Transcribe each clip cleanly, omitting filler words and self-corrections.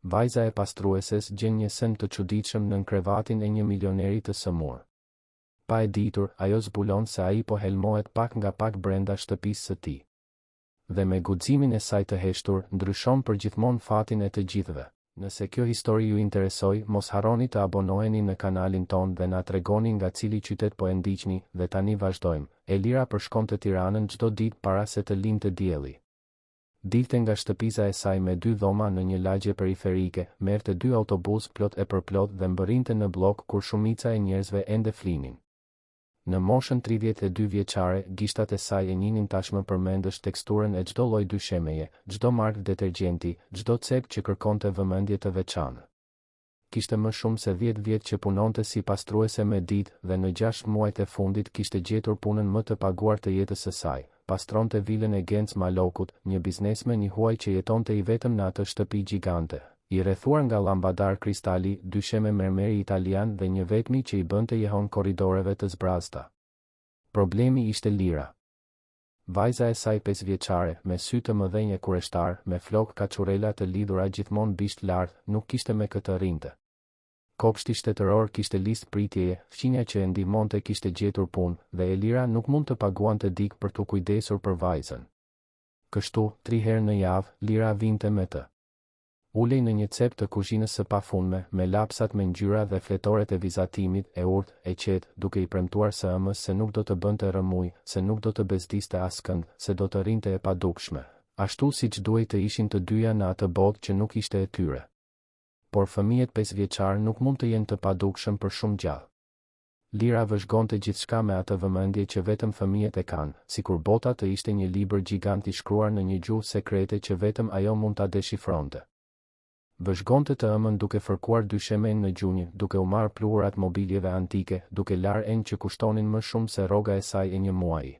Vajza e pastrueses gjen një sen të çuditshëm nën krevatin e një milioneri të sëmur. Pa e ditur, ajo zbulon se ai po helmohet pak nga pak brenda shtëpisë së tij. Dhe me guximin e saj të heshtur, ndryshon përgjithmonë fatin e të gjithëve. Nëse kjo histori ju interesoi, mos harroni të abonoheni në kanalin ton dhe na tregoni nga cili qytet po e ndiqni, dhe tani vazhdojmë. Elira përshkonte Tiranën çdo ditë para se të lindte dielli. Dilte nga shtëpisa e saj me 2 dhoma në një lagje periferike, merrte 2 autobus plot e përplot dhe mbërrinte në blok kur shumica e njerëzve ende flinin. Në moshën 32 vjeçare, gishtat e saj e njinin tashmë përmendësh teksturën e çdo lloj dyshemeje, çdo markë detergjenti, çdo cep që kërkonte vëmendje të veçantë. Kishte më shumë se 10 vjet që punonte si pastruese me ditë dhe në 6 muajt e fundit kishte gjetur punën më të paguar të jetës së saj. Pastronte vilën e Genc Malokut, një biznesmen i huaj që jetonte i vetëm në atë shtëpi gjigante, i rrethuar nga lambadar kristali, dysheme mermeri italian dhe një vetmi që i bënte jehon korridoreve të zbrazta. Problemi ishte Lira. Vajza e saj 5 vjeçare, me sy të mëdhenj e kureshtar, me flokë kaçurela të lidhura gjithmonë bisht lart, nuk kishte me këtë rrinte. Kopshti shtetëror kishte listë pritjeje, fqinja që e ndihmonte kishte gjetur punë, dhe Elira nuk mund të paguante dik për të kujdesur për vajzën. Kështu, 3 herë në javë, Lira vinte me të. Ulej në një cep të kuzhinës së pafunme, me lapsat me ngjyra dhe fletoret e vizatimit, e urtë, e qetë, duke i premtuar së ëmës se nuk do të bënte rëmuj, se nuk do të bezdiste askënd, se do të rinte e padukshme, ashtu siç duhej të ishin të dyja në atë botë që nuk ishte e tyre. Por fëmijët 5 vjeçar nuk mund të jenë të padukshëm për shumë gjallë. Lira vëzhgonte gjithçka me atë vëmendje që vetëm fëmijët e kanë, sikur bota të ishte një libër gjigant i shkruar në një gjuhë sekrete që vetëm ajo mund ta deshifronte. Vëzhgonte të ëmën duke fërkuar dyshemen në gjunjë, duke u marrë pluhurat mobiljeve antike, duke larë enë që kushtonin më shumë se rroga e saj e një muaji.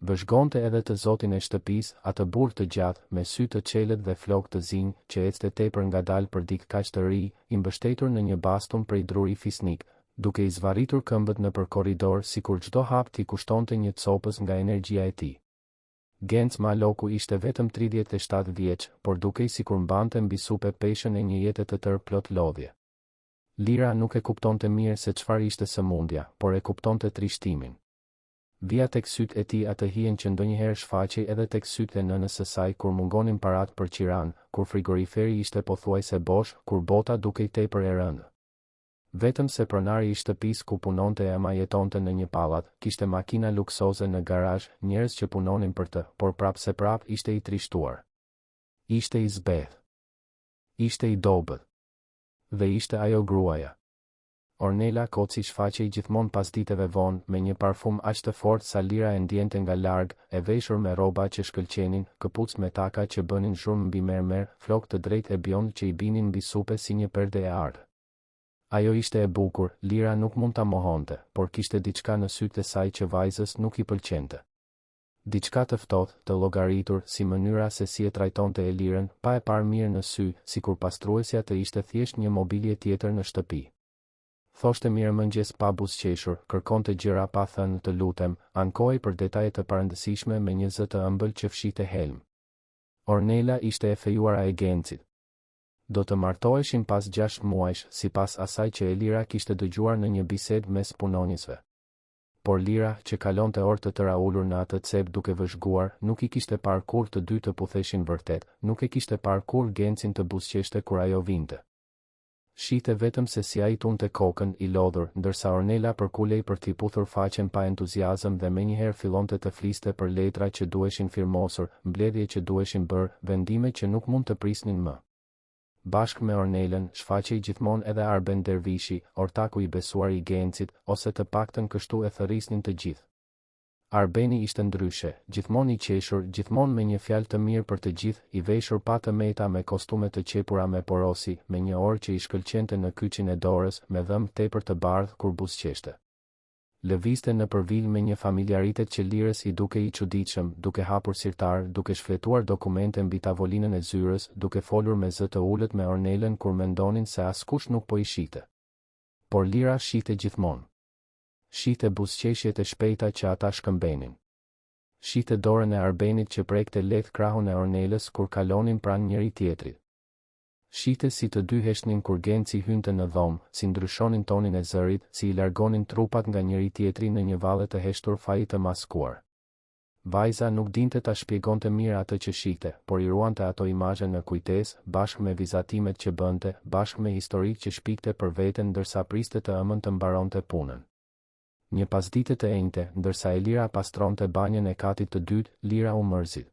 Vëzhgonte edhe të zotin e shtëpisë, atë burr të gjatë, me sy të qelet dhe flokë të zinj, që ecte tepër ngadalë për dikë kaq të ri, i mbështetur në një bastun prej druri fisnik, duke i zvarritur këmbët nëpër korridor sikur çdo hap t'i kushtonte një copës nga energjia e tij. Genc Maloku ishte vetëm 37 vjeç, por dukej sikur mbante mbi supe peshën e një jete të tërë plot lodhje. Lira nuk e kuptonte mirë se çfarë ishte sëmundja, por e kuptonte trishtimin. Vija tek sytë e tij atë hijen që ndonjëherë shfaqej edhe tek sytë e nënës së saj kur mungonin parat për qiran, kur frigoriferi ishte pothuajse bosh, kur bota dukej tepër e rëndë. Vetëm se pronari i shtëpisë ku punonte ema jetonte në një pallat, kishte makina luksoze në garazh, njerëz që punonin për të, por prapse prap ishte i trishtuar. Ishte i zbeth. Ishte i dobët. Dhe ishte ajo gruaja. Ornela Koci shfaqej gjithmonë pas ditëve vonë, me një parfum aq të fortë sa Lira e ndjente nga larg, e veshur me rroba që shkëlqenin, këpucë me taka që bënin zhurmë mbi mermer, flokë të drejtë e biond që i binin mbi supe si një perde e ardhë. Ajo ishte e bukur, Lira nuk mund ta mohonte, por kishte diçka në sytë e saj që vajzës nuk i pëlqente. Diçka të ftohtë, të llogaritur, si mënyra se si e trajtonte Elirën, pa e parë mirë në sy, sikur pastruesja të ishte thjesht një mobilje tjetër në shtëpi. Thoshte mirëmëngjes pa buzëqeshur, kërkonte gjëra pa thënë të lutem, ankohej për detaje të parëndësishme me një zë të ëmbël që fshinte helm. Ornela ishte e fejuara e Gencit. Do të martoheshin pas 6 muajsh, sipas asaj që Elira kishte dëgjuar në një bisedë mes punonjësve. Por Lira, që kalonte orë të tëra ulur në atë cep duke vëzhguar, nuk i kishte parë kur të dy të putheshin vërtet, nuk e kishte parë kur Gencin të buzëqeshte kur ajo vinte. Shite vetëm se si ai tunte kokën i lodhur, ndërsa Ornela përkulej për t'i puthur faqen pa entuziazëm dhe menjëherë fillonte të fliste për letra që duheshin firmosur, mbledhje që duheshin bërë, vendime që nuk mund të prisnin më. Bashkë me Ornelën, shfaqej gjithmonë edhe Arben Dervishi, ortaku i besuar i Gencit, ose të paktën kështu e thërrisnin të gjithë. Arbeni ishte ndryshe, gjithmonë i qeshur, gjithmonë me një fjalë të mirë për të gjithë, i veshur pa të meta me kostume të qepura me porosi, me një orë që i shkëlqente në kyçin e dorës, me dhëmbë tepër të bardhë kur buzëqeshte. Lëvizte në përvil me një familiaritet që Lirës i duke i çuditshëm, duke hapur sirtar, duke shfletuar dokumente mbi tavolinën e zyrës, duke folur me zë të ulët me Ornelën kur mendonin se askush nuk po i shite. Por Lira shite gjithmonë. Shite buzëqeshjet e shpejta që ata shkëmbenin. Shite dorën e Arbenit që prekte lehtë krahun e Ornelës kur kalonin pranë njëri tjetrit. Shite si të dy heshnin kur Genci hynte në dhomë, si ndryshonin tonin e zërit, si I largonin trupat nga njëri tjetri në një valle të heshtur faji të maskuar. Vajza nuk dinte ta shpjegonte mirë atë që shihte, por I ruante ato imazhe në kujtesë, bashkë me vizatimet që bënte, bashkë me historikë që shpikte për veten ndërsa priste të ëmën të mbaronte punën. Një pasdite të enjte, ndërsa Elira pastronte banjën e katit të dytë, Lira u mërzit.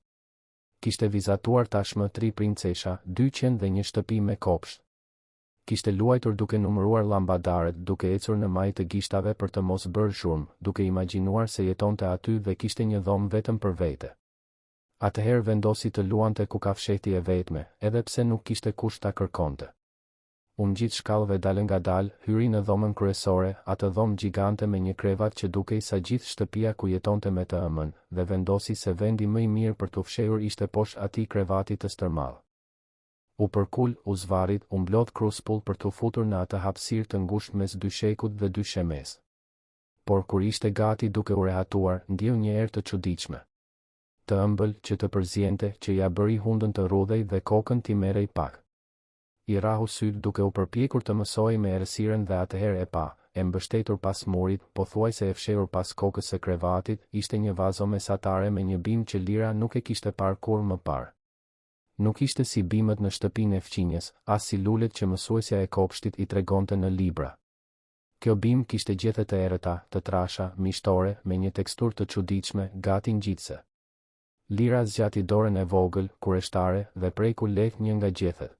Kishte vizatuar tashmë 3 princesha, 2 qen dhe një shtëpi me kopsht. Kishte luajtur duke numëruar llambadaret, duke ecur në majë të gishtave për të mos bërë zhurmë, duke imagjinuar se jetonte aty dhe kishte një dhomë vetëm për vete. Atëherë vendosi të luante ku ka fshehti e vetme, edhe pse nuk kishte kush ta kërkonte. U ngjit shkallëve dalë ngadalë, hyri në dhomën kryesore, atë dhomë gjigante me një krevat që dukej sa gjithë shtëpia ku jetonte me të ëmën, dhe vendosi se vendi më I mirë për t'u fshehur ishte poshtë atij krevati të stërmall. U përkul, u zvarit, u mblodh kruspull për t'u futur në atë hapësirë të ngushtë mes dy shekut dhe dy shemes. Por kur ishte gati duke u rehatuar, ndjeu një erë të çuditshme. Të ëmbël që të përziente, që ja bëri hundën të rrudhej dhe kokën t'i merrej pak. I rahu syt duke u përpjekur të mësoj me errësirën dhe atëherë e pa, e mbështetur pas murit, pothuajse e fshehur pas kokës së krevatit, ishte një vazo mesatare me një bimë që Lira nuk e kishte parë kurrë më parë. Nuk ishte si bimët në shtëpinë e fqinjes, as si lulet që mësuesja e kopshtit I tregonte në libra. Kjo bimë kishte gjethe të errëta, të trasha, mishtore, me një teksturë të çuditshme, gati ngjitse. Lira zgjati dorën e vogël, kureshtare, dhe preku lehtë një nga gjethet.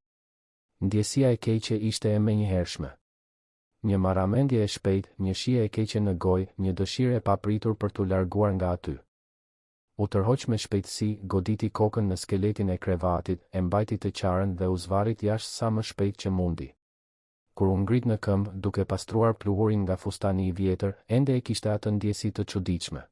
Ndjesia e keqe ishte e menjëhershme. Një marramendje e shpejtë, një shije e keqe në gojë, një dëshirë e papritur për t'u larguar nga aty. U tërhoq me shpejtësi, goditi kokën në skeletin e krevatit, e mbajti të qarën dhe u zvarit jashtë sa më shpejt që mundi. Kur u ngrit në këmbë, duke pastruar pluhurin nga fustani I vjetër, ende e kishte atë ndjesi të çuditshme.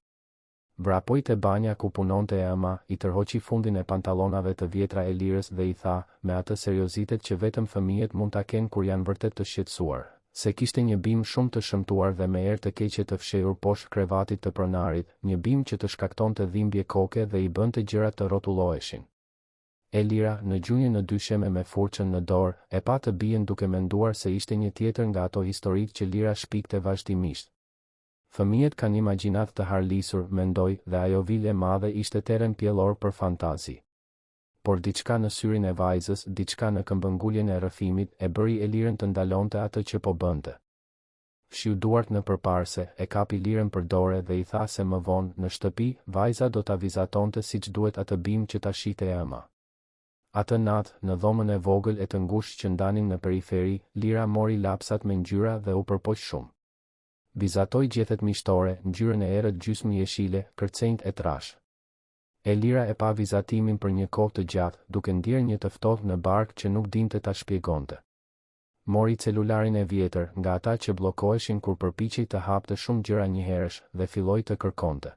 Vrapoi te banja ku punonte e ëma, I tërhoqi fundin e pantallonave të vjetra e Lirës dhe I tha, me atë seriozitet që vetëm fëmijët mund ta kenë kur janë vërtet të shqetësuar, se kishte një bimë shumë të shëmtuar dhe me erë të keqe të fshehur poshtë krevatit të pronarit, një bimë që të shkaktonte dhimbje koke dhe I bënte gjërat të rrotulloheshin. Elira, në gjunjë në dysheme me furçën në dorë, e pa të bien duke menduar se ishte një tjetër nga ato historik që Lira shpikte vazhdimisht. Fëmijët kanë imagjinat të harlisur, mendoj, dhe ajo vilë e madhe ishte terren pjellor për fantazi. Por diçka në syrin e vajzës, diçka në këmbënguljen e rrëfimit, e bëri Elirën të ndalonte atë që po bënte. Fshiu duart në përparse, e kapi Lirën për dore dhe I tha se më vonë, në shtëpi, vajza do ta vizatonte siç duhet atë bimë që ta shite e ëma. Atë natë, në dhomën e vogël e të ngushtë që ndanin në periferi, Lira mori lapsat me ngjyra dhe u përpoq shumë. Vizatoi gjethet mishtore, ngjyrën e errët gjysmë jeshile, kërcenjt e trash. Elira e pa vizatimin për një kohë të gjatë, duke ndjerë një të ftohtë në bark që nuk dinte ta shpjegonte. Mori celularin e vjetër, nga ata që bllokoheshin kur përpiqej të hapte shumë gjëra njëherësh, dhe filloi të kërkonte.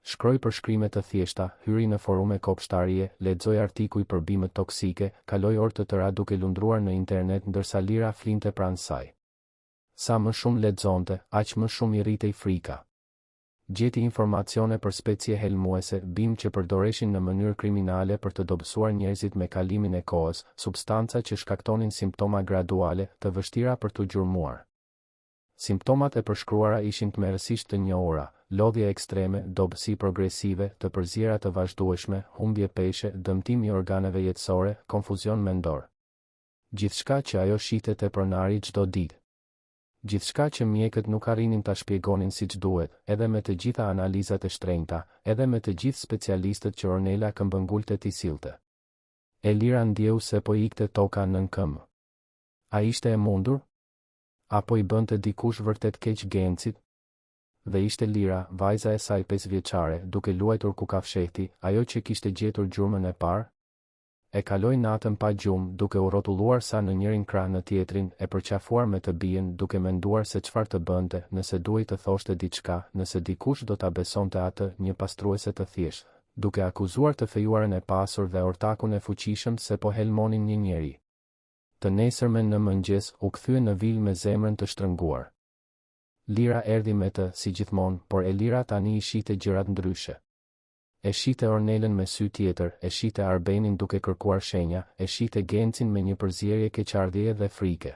Shkroi përshkrime të thjeshta, hyri në forume kopshtarie, lexoi artikuj për bimët toksike, kaloi orë të tëra duke lundruar në internet ndërsa Lira flinte pranë saj. Sa më shumë lexonte, aq më shumë I rritej frika. Gjeti informacione për specie helmuese, bimë që përdoreshin në mënyrë kriminale për të dobësuar njerëzit me kalimin e kohës, substanca që shkaktonin simptoma graduale, të vështira për t'u gjurmuar. Simptomat e përshkruara ishin tmerrësisht të njohura: lodhje ekstreme, dobësi progresive, të përzjera të vazhdueshme, humbje peshe, dëmtim I organeve jetësore, konfuzion mendor. Gjithçka që ajo shihte te pronari çdo ditë. Gjithçka që mjekët nuk arrinin ta shpjegonin siç duhet, edhe me të gjitha analizat e shtrenjta, edhe me të gjithë specialistët që Ornela këmbëngulte t'i sillte. Elira ndjeu se po ikte toka nën këmbë. A ishte e mundur? Apo I bënte dikush vërtet keq Gencit? Dhe ishte Lira, vajza e saj 5 vjeçare, duke luajtur ku ka fshehti, ajo që kishte gjetur gjurmën e parë? E kaloi natën pa gjumë, duke u rrotulluar sa në njërin krah në tjetrin, e përqafuar me të bien, duke menduar se çfarë të bënte, nëse duhej të thoshte diçka, nëse dikush do ta besonte atë, një pastruese të thjeshtë, duke akuzuar të fejuaren e pasur dhe ortakun e fuqishëm se po helmonin një njeri. Të nesërmen në mëngjes, u kthye në vilë me zemrën të shtrënguar. Lira erdhi me të, si gjithmonë, por Elira tani I shihte gjërat ndryshe. E shite Ornelën me sy tjetër, e shite Arbenin duke kërkuar shenja, e shite Gencin me një përzierje keqardhjeje dhe frike.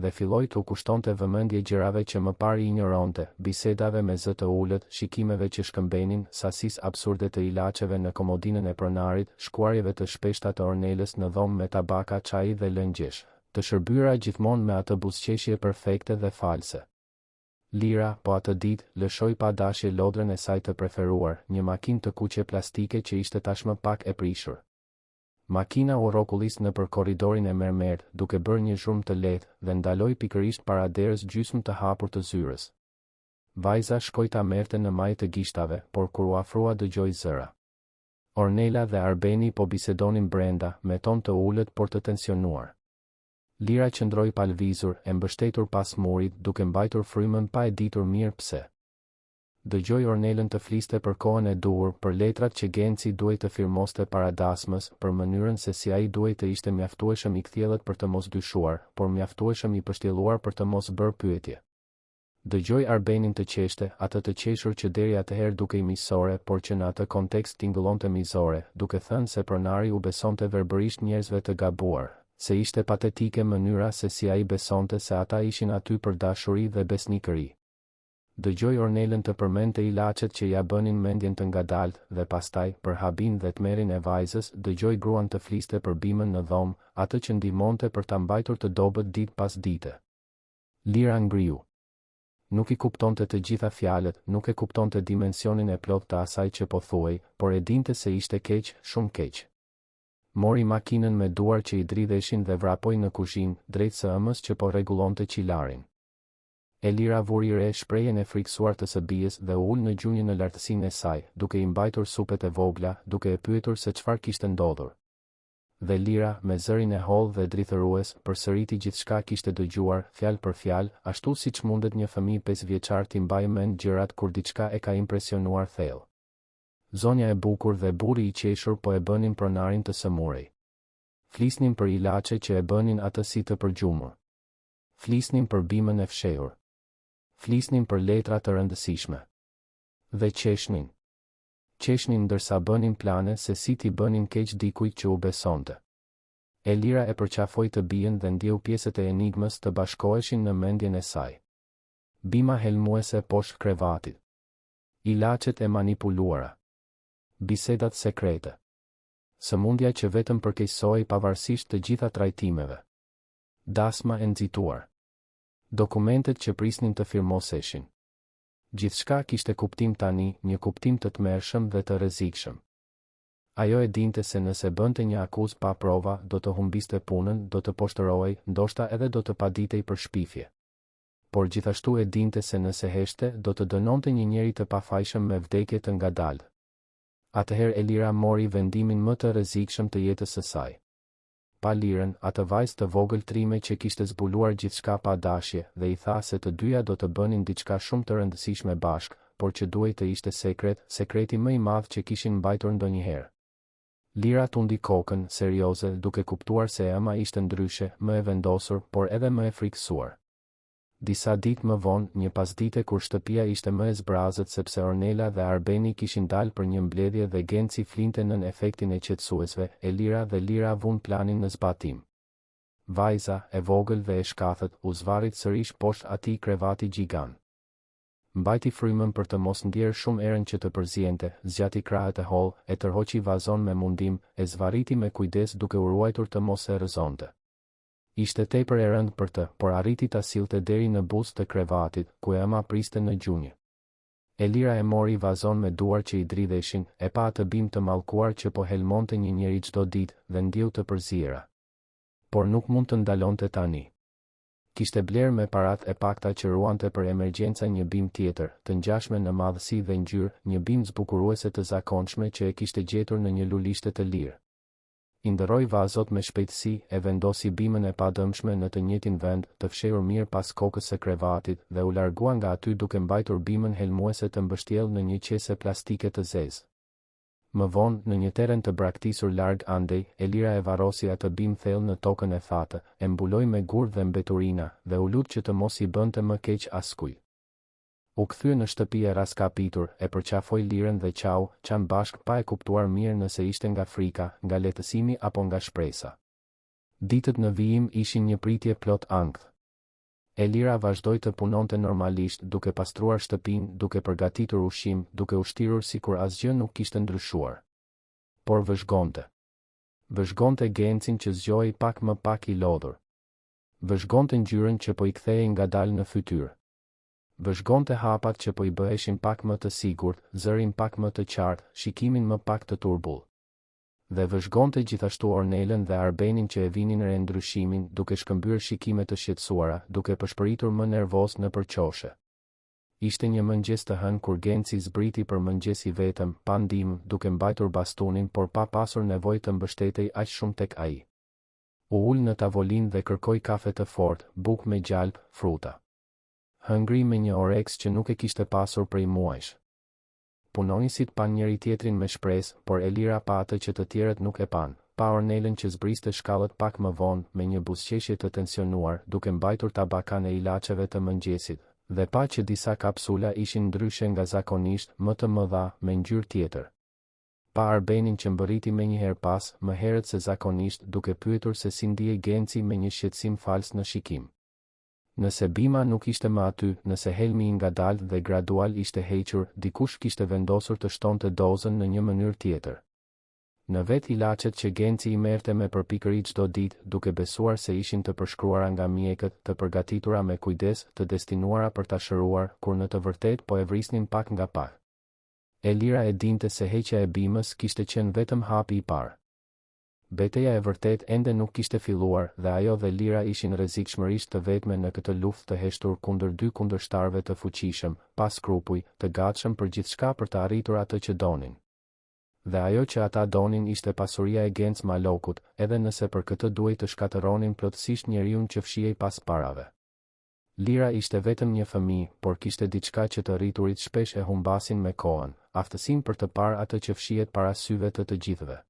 Dhe filloi t'u kushtonte vëmendje gjërave që më parë i ignoronte, bisedave me zë të ulët, shikimeve që shkëmbenin, sasisë absurde të ilaçeve në komodinën e pronarit, shkuarjeve të shpeshta të Ornelës në dhomë me tabaka, çaji dhe lëngjesh, të shërbyra gjithmonë me atë buzëqeshje perfekte dhe false. Lira, po atë ditë, lëshoi pa dashje lodrën e saj të preferuar, një makinë të kuqe plastike që ishte tashmë pak e prishur. Makina u rrokullis nëpër korridorin e mermert, duke bërë një zhurmë të lehtë dhe ndaloi pikërisht para derës gjysmë të hapur të zyrës. Vajza shkoi ta merrte në majë të gishtave, por kur u afrua dëgjoi zëra. Ornela dhe Arbeni po bisedonin brenda, me ton të ulët por të tensionuar. Lira qëndroi pa lëvizur, e mbështetur pas murit, duke mbajtur frymën pa e ditur mirë pse. Dëgjoi Ornelën të fliste për kohën e duhur, për letrat që Genci duhej të firmoste para dasmës, për mënyrën se si ai duhej të ishte mjaftueshëm i kthjellët për të mos dyshuar, por mjaftueshëm i pështjelluar për të mos bërë pyetje. Dëgjoi Arbenin të qeshte, atë të qeshur që deri atëherë dukej miqësore, por që në atë kontekst tingëllonte mizore, duke thënë se pronari u besonte verbërisht njerëzve të gabuar, se ishte patetike mënyra se si ai besonte se ata ishin aty për dashuri dhe besnikëri. Dëgjoi Ornelën të përmendte ilaçet që ja bënin mendjen të ngadalt, dhe pastaj, për habin dhe tmerrin e vajzës, dëgjoi gruan të fliste për bimën në dhomë, atë që ndihmonte për ta mbajtur të dobët ditë pas dite. Lira ngriu. Nuk i kuptonte të gjitha fjalët, nuk e kuptonte dimensionin e plotë të asaj që po thuej, por e dinte se ishte keq, shumë keq. Mori makinën me duar që i dridheshin dhe vrapoi në kuzhinë, drejt së ëmës që po rregullonte qilarin. Elira vuri re shprehjen e friksuar të së bijës dhe u ul në gjunjë në lartësinë e saj, duke i mbajtur supet e vogla, duke e pyetur se çfarë kishte ndodhur. Dhe Lira, me zërin e hollë dhe drithërues, përsëriti gjithçka kishte dëgjuar, fjalë për fjalë, ashtu siç mundet një fëmijë 5 vjeçar t'i mbajë mend gjërat kur diçka e ka impresionuar thellë. Zonja e bukur dhe burri i qeshur po e bënin pronarin të sëmurej. Flisnin për ilaçe që e bënin atë si të përgjumur. Flisnin për bimën e fshehur. Flisnin për letra të rëndësishme. Dhe qeshnin. Qeshnin ndërsa bënin plane se si t'i bënin keq dikujt që u besonte. Elira e përqafoi të bijën dhe ndjeu pjesët e enigmës të bashkoheshin në mendjen e saj. Bima helmuese poshtë krevatit. Ilaçet e manipuluara. Bisedat sekrete. Sëmundja që vetëm përkeqësohej pavarësisht të gjitha trajtimeve. Dasma e nxituar. Dokumentet që prisnin të firmoseshin. Gjithçka kishte kuptim tani, një kuptim të tmerrshëm dhe të rrezikshëm. Ajo e dinte se nëse bënte një akuzë pa prova, do të humbiste punën, do të poshtërohej, ndoshta edhe do të paditej për shpifje. Por gjithashtu e dinte se nëse heshte, do të dënonte një njeri të pafajshëm me vdekje të ngadaltë. Atëherë Elira mori vendimin më të rrezikshëm të jetës së saj. Pa Lirën, atë vajzë të vogël trime që kishte zbuluar gjithçka pa dashje, dhe i tha se të dyja do të bënin diçka shumë të rëndësishme bashk, por që duhej të ishte sekret, sekreti më i madh që kishin mbajtur ndonjëherë. Lira tundi kokën, serioze, duke kuptuar se ema ishte ndryshe, më e vendosur, por edhe më e frikësuar. Disa ditë më vonë, një pasdite kur shtëpia ishte më e zbrazët sepse Ornela dhe Arbeni kishin dalë për një mbledhje dhe Genci flinte nën efektin e qetësuesve, Elira dhe Lira vun planin në zbatim. Vajza, e vogël dhe e shkathët, u zvarrit sërish poshtë atij krevati gjigant. Mbajti frymën për të mos ndjerë shumë erën që të përziente, zgjati krahët e hollë, e tërhoqi vazon me mundim, e zvarriti me kujdes duke u ruajtur të mos e rrëzonte. Ishte tepër e rëndë për të, por arriti ta sillte deri në buzë të krevatit, ku ema priste në gjunjë. Elira e mori vazon me duar që i dridheshin, e pa atë bim të mallkuar që po helmonte një njeri çdo ditë dhe ndjeu të përziera. Por nuk mund të ndalonte tani. Kishte bler me parat e pakta që ruante për emergjenca një bim tjetër, të ngjashme në madhësi dhe ngjyrë, një bim zbukuruese të zakonshme që e kishte gjetur në një lulishte të lirë. I ndërroi vazot me shpejtësi, e vendosi bimën e padëmshme në të njëjtin vend, të fshehur mirë pas kokës së krevatit, dhe u largua nga aty duke mbajtur bimën helmuese të mbështjellë në një qese plastike të zezë. Më vonë, në një teren të braktisur larg andej, Elira e varrosi atë bim thellë në tokën e thatë, e mbuloi me gur dhe mbeturina, dhe u lut që të mos i bënte më keq askujt. U kthye në shtëpi e raskapitur, e përqafoi Lirën dhe qanë bashk pa e kuptuar mirë nëse ishte nga frika, nga lehtësimi apo nga shpresa. Ditët në vijim ishin një pritje plot ankth. Elira vazhdoi të punonte normalisht, duke pastruar shtëpinë, duke përgatitur ushqim, duke ushtirur sikur asgjë nuk kishte ndryshuar. Por vëzhgonte. Vëzhgonte Gencin që zgjoi pak më pak i lodhur. Vëzhgonte ngjyrën që po i kthehej ngadalë në fytyrë. Vëzhgonte hapat që po i bëheshin pak më të sigurt, zërin pak më të qartë, shikimin më pak të turbull. Dhe vëzhgonte gjithashtu Ornelën dhe Arbenin që e vinin re ndryshimin, duke shkëmbyer shikime të shqetësuara, duke përshpëritur më nervoz në përqoshe. Ishte një mëngjes të hënë kur Genci zbriti për mëngjes i vetëm, pa ndihmë, duke mbajtur bastonin, por pa pasur nevojë të mbështetej aq shumë tek ai. U ul në tavolinë dhe kërkoi kafe të fortë, bukë me gjalp, fruta. Hëngri me një oreks që nuk e kishte pasur prej muajsh. Punonjësit pan njëri tjetrin me shpresë, por Elira pa atë që të tjerët nuk e pan, pa Ornelën që zbriste shkallët pak më vonë, me një buzëqeshje të tensionuar, duke mbajtur tabakan e ilaçeve të mëngjesit, dhe pa që disa kapsula ishin ndryshe nga zakonisht, më të mëdha, me ngjyrë tjetër. Pa Arbenin që mbërriti me një herë pas, më herët se zakonisht, duke pyetur se si ndihej Genci me një shqetësim fals në shikim. Nëse Bima nuk ishte më aty, nëse helmi i ngadalë dhe gradual ishte hequr, dikush kishte vendosur të shtonte dozën në një mënyrë tjetër. Në vet ilaçet që Genci i merrte me përpikëri çdo ditë, duke besuar se ishin të përshkruara nga mjekët, të përgatitura me kujdes, të destinuara për ta shëruar, kur në të vërtetë po e vrisnin pak nga pak. Elira e dinte se heqja e Bimës kishte qenë vetëm hapi i parë. Betejë e vërtet ende nuk kishte filluar dhe ajo dhe Lira ishin rrezikshmërisht të vetme në këtë luftë të heshtur kundër dy kundërshtarëve të fuqishëm, pa skrupuj, të gatshëm për gjithçka për të arritur atë që donin. Dhe ajo që ata donin ishte pasuria e Genc Malokut, edhe nëse për këtë duhej të shkatëronin plotësisht njeriun që fshihej pas parave. Lira ishte vetëm një fëmijë, por kishte diçka që të rriturit shpesh e humbasin me kohën, aftësinë për të parë atë që fshihet para syve të gjithëve.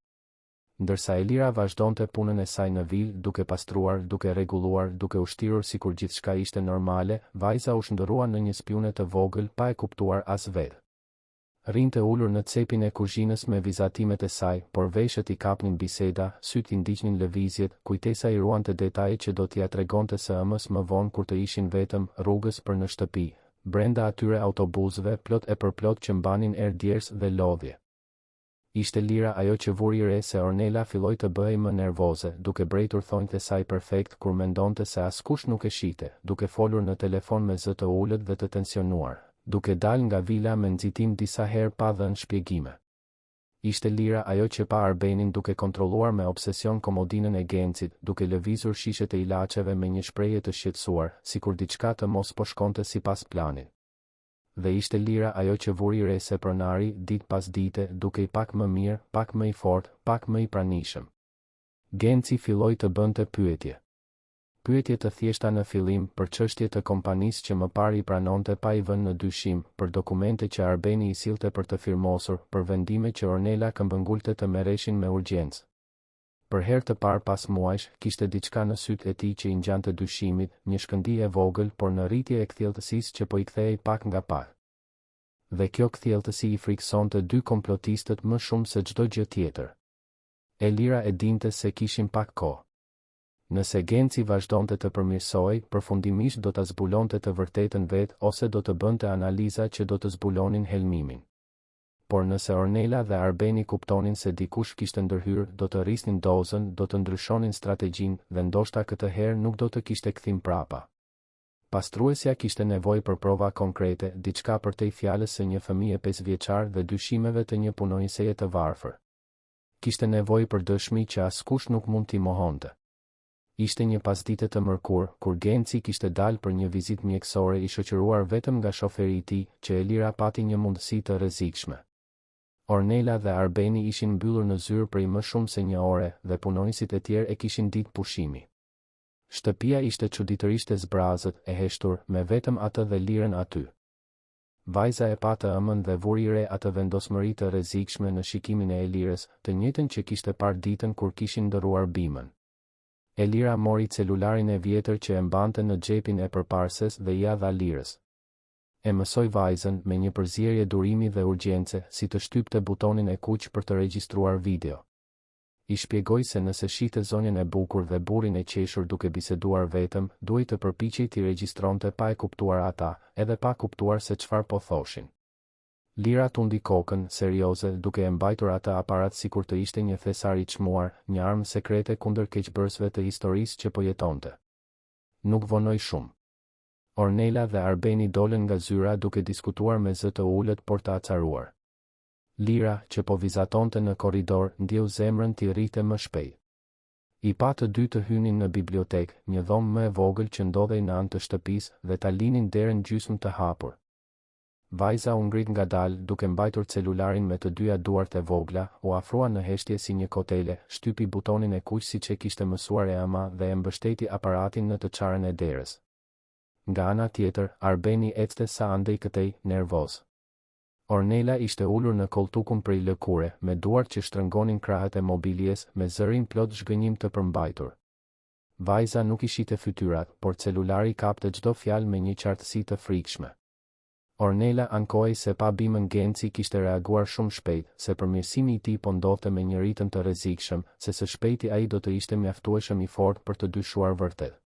Ndërsa Elira vazhdonte punën e saj në vil, duke pastruar, duke rregulluar, duke ushtirur sikur gjithçka ishte normale, vajza u shndërrua në një spiune të vogël pa e kuptuar as vetë. Rinte ulur në cepin e kuzhinës me vizatimet e saj, por veshët i kapnin biseda, syt i ndiqnin lëvizjet, kujtesa i ruante detaje që do t'ia tregonte së ëmës më vonë kur të ishin vetëm rrugës për në shtëpi, brenda atyre autobusëve plot e përplot që mbanin djers dhe lodhje. Ishte Lira ajo që vuri re se Ornela filloi të bëhej më nervoze, duke brejtur thonjtë e saj perfekt kur mendonte se askush nuk e shihte, duke folur në telefon me zë të ulët dhe të tensionuar, duke dal nga vila me nxitim disa herë pa dhënë shpjegime. Ishte Lira ajo që pa Arbenin duke kontrolluar me obsesion komodinën e Gencit, duke lëvizur shishet e ilaçeve me një shprehje të shqetësuar, sikur diçka të mos po shkonte sipas planit. Dhe ishte Lira ajo që vuri re se pronari, ditë pas dite, duke i pak më mirë, pak më i fortë, pak më i pranishëm. Genci filloi të bënte pyetje. Pyetje të thjeshta në fillim, për çështje të kompanisë që më parë i pranonte pa i vënë në dyshim, për dokumente që Arbeni i sillte për të firmosur, për vendime që Ornela këmbëngulte të merreshin me urgjencë. Për herë të parë pas muajsh, kishte diçka në sytë e tij që i ngjante dyshimit, një shkëndijë e vogël, por në rritje e kthjelltësisë që po i kthehej pak nga pak. Dhe kjo kthjelltësi i friksonte dy komplotistët më shumë se çdo gjë tjetër. Elira e dinte se kishin pak kohë. Nëse Genci vazhdonte të përmirësohej, përfundimisht do ta zbulonte të vërtetën vetë ose do të bënte analiza që do të zbulonin helmimin. Por nëse Ornela dhe Arbeni kuptonin se dikush kishte ndërhyrë, do të rrisnin dozën, do të ndryshonin strategjinë dhe ndoshta këtë herë nuk do të kishte kthim prapa. Pastruesja kishte nevojë për prova konkrete, diçka për te fjalës së një fëmije 5 vjeçar dhe dyshimeve të një punonjëseje të varfër. Kishte nevojë për dëshmi që askush nuk mund t'i mohonte. Ishte një pasdite të mërkur, kur Genci kishte dalë për një vizitë mjekësore i shoqëruar vetëm nga shoferi i tij, që Elira pati një mundësi të rrezikshme. Ornela dhe Arbeni ishin mbyllur në zyrë prej më shumë se një ore dhe punonjësit e tjerë e kishin ditë pushimi. Shtëpia ishte çuditërisht e zbrazët, e heshtur, me vetëm atë dhe Lirën aty. Vajza e pa të ëmën dhe vuri re atë vendosmëri të rrezikshme në shikimin e Elirës, të njëjtën që kishte parë ditën kur kishin ndërruar Bimën. Elira mori celularin e vjetër që e mbante në xhepin e përparses dhe ia dha Lirës. E mësoi vajzën me një përzierje durimi dhe urgjence si të shtypte butonin e kuq për të regjistruar video. I shpjegoi se nëse shihte zonjën e bukur dhe burrin e qeshur duke biseduar vetëm, duhej të përpiqej t'i regjistronte pa e kuptuar ata, edhe pa kuptuar se çfarë po thoshin. Lira tundi kokën, serioze, duke e mbajtur atë aparat sikur të ishte një thesar i çmuar, një armë sekrete kundër keqbërësve të historisë që po jetonte. Nuk vonoi shumë. Ornela dhe Arbeni dolën nga zyra duke diskutuar me zë të ulët por të acaruar. Lira, që po vizatonte në korridor, ndjeu zemrën t'i rrite më shpejt. I pa të dy të hynin në bibliotekë, një dhomë më e vogël që ndodhej në anë të shtëpisë, dhe ta linin derën gjysmë të hapur. Vajza u ngrit ngadalë, duke mbajtur celularin me të dyja duart e vogla, u afrua në heshtje si një kotele, shtypi butonin e kuq siç e kishte mësuar e ama dhe e mbështeti aparatin në të çarën e derës. Nga ana tjetër, Arbeni ecte sa andej këtej, nervoz. Ornela ishte ulur në koltukun prej lëkure, me duart që shtrëngonin krahët e mobiljes, me zërin plot zhgënjim të përmbajtur. Vajza nuk i shite fytyrat, por celulari kapte çdo fjalë me një qartësi të frikshme. Ornela ankoi se pa bimën Genci kishte reaguar shumë shpejt, se përmirësimi i tij po ndodhte me një ritëm të rrezikshëm, se së shpejti ai do të ishte mjaftueshëm i fortë për të dyshuar vërtet.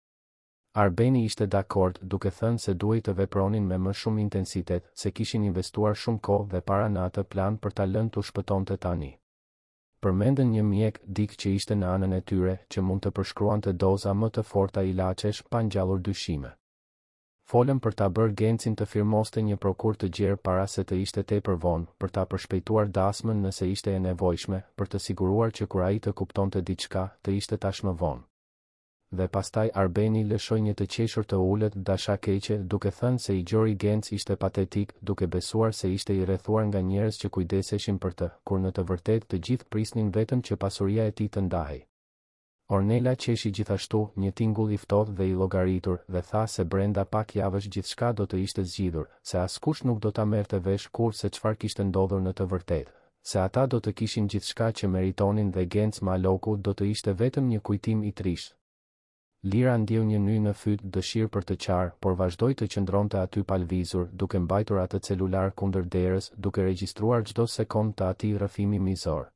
Arbeni ishte dakord, duke thënë se duhej të vepronin me më shumë intensitet, se kishin investuar shumë kohë dhe para në atë plan për ta lënë t'u shpëtonte tani. Përmendën një mjek dik që ishte në anën e tyre, që mund të përshkruante doza më të forta ilaçesh pa ngjallur dyshime. Folën për ta bërë Gencin të firmoste një prokur të gjerë para se të ishte tepër vonë, për ta përshpejtuar dasmën nëse ishte e nevojshme, për të siguruar që kur ai të kuptonte diçka, të ishte tashmë vonë. Dhe pastaj Arbeni lëshoi një të qeshur të ulët dashakeqe, duke thënë se i gjori Genc ishte patetik, duke besuar se ishte i rrethuar nga njerëz që kujdeseshin për të, kur në të vërtetë të gjithë prisnin vetëm që pasuria e tij të ndahej. Ornela qeshi gjithashtu, një tingull i ftohtë dhe i llogaritur, dhe tha se brenda pak javësh gjithçka do të ishte zgjidhur, se askush nuk do ta merrte vesh kurrë se çfarë kishte ndodhur në të vërtetë, se ata do të kishin gjithçka që meritonin dhe Genc Maloku do të ishte vetëm një kujtim i trishtë. Lira ndjeu një ny në fyt, dëshirë për të qarë, por vazhdoi të qëndronte aty palvizur, duke mbajtur atë celular kundër derës, duke regjistruar çdo sekond të atij rrëfimi mizor.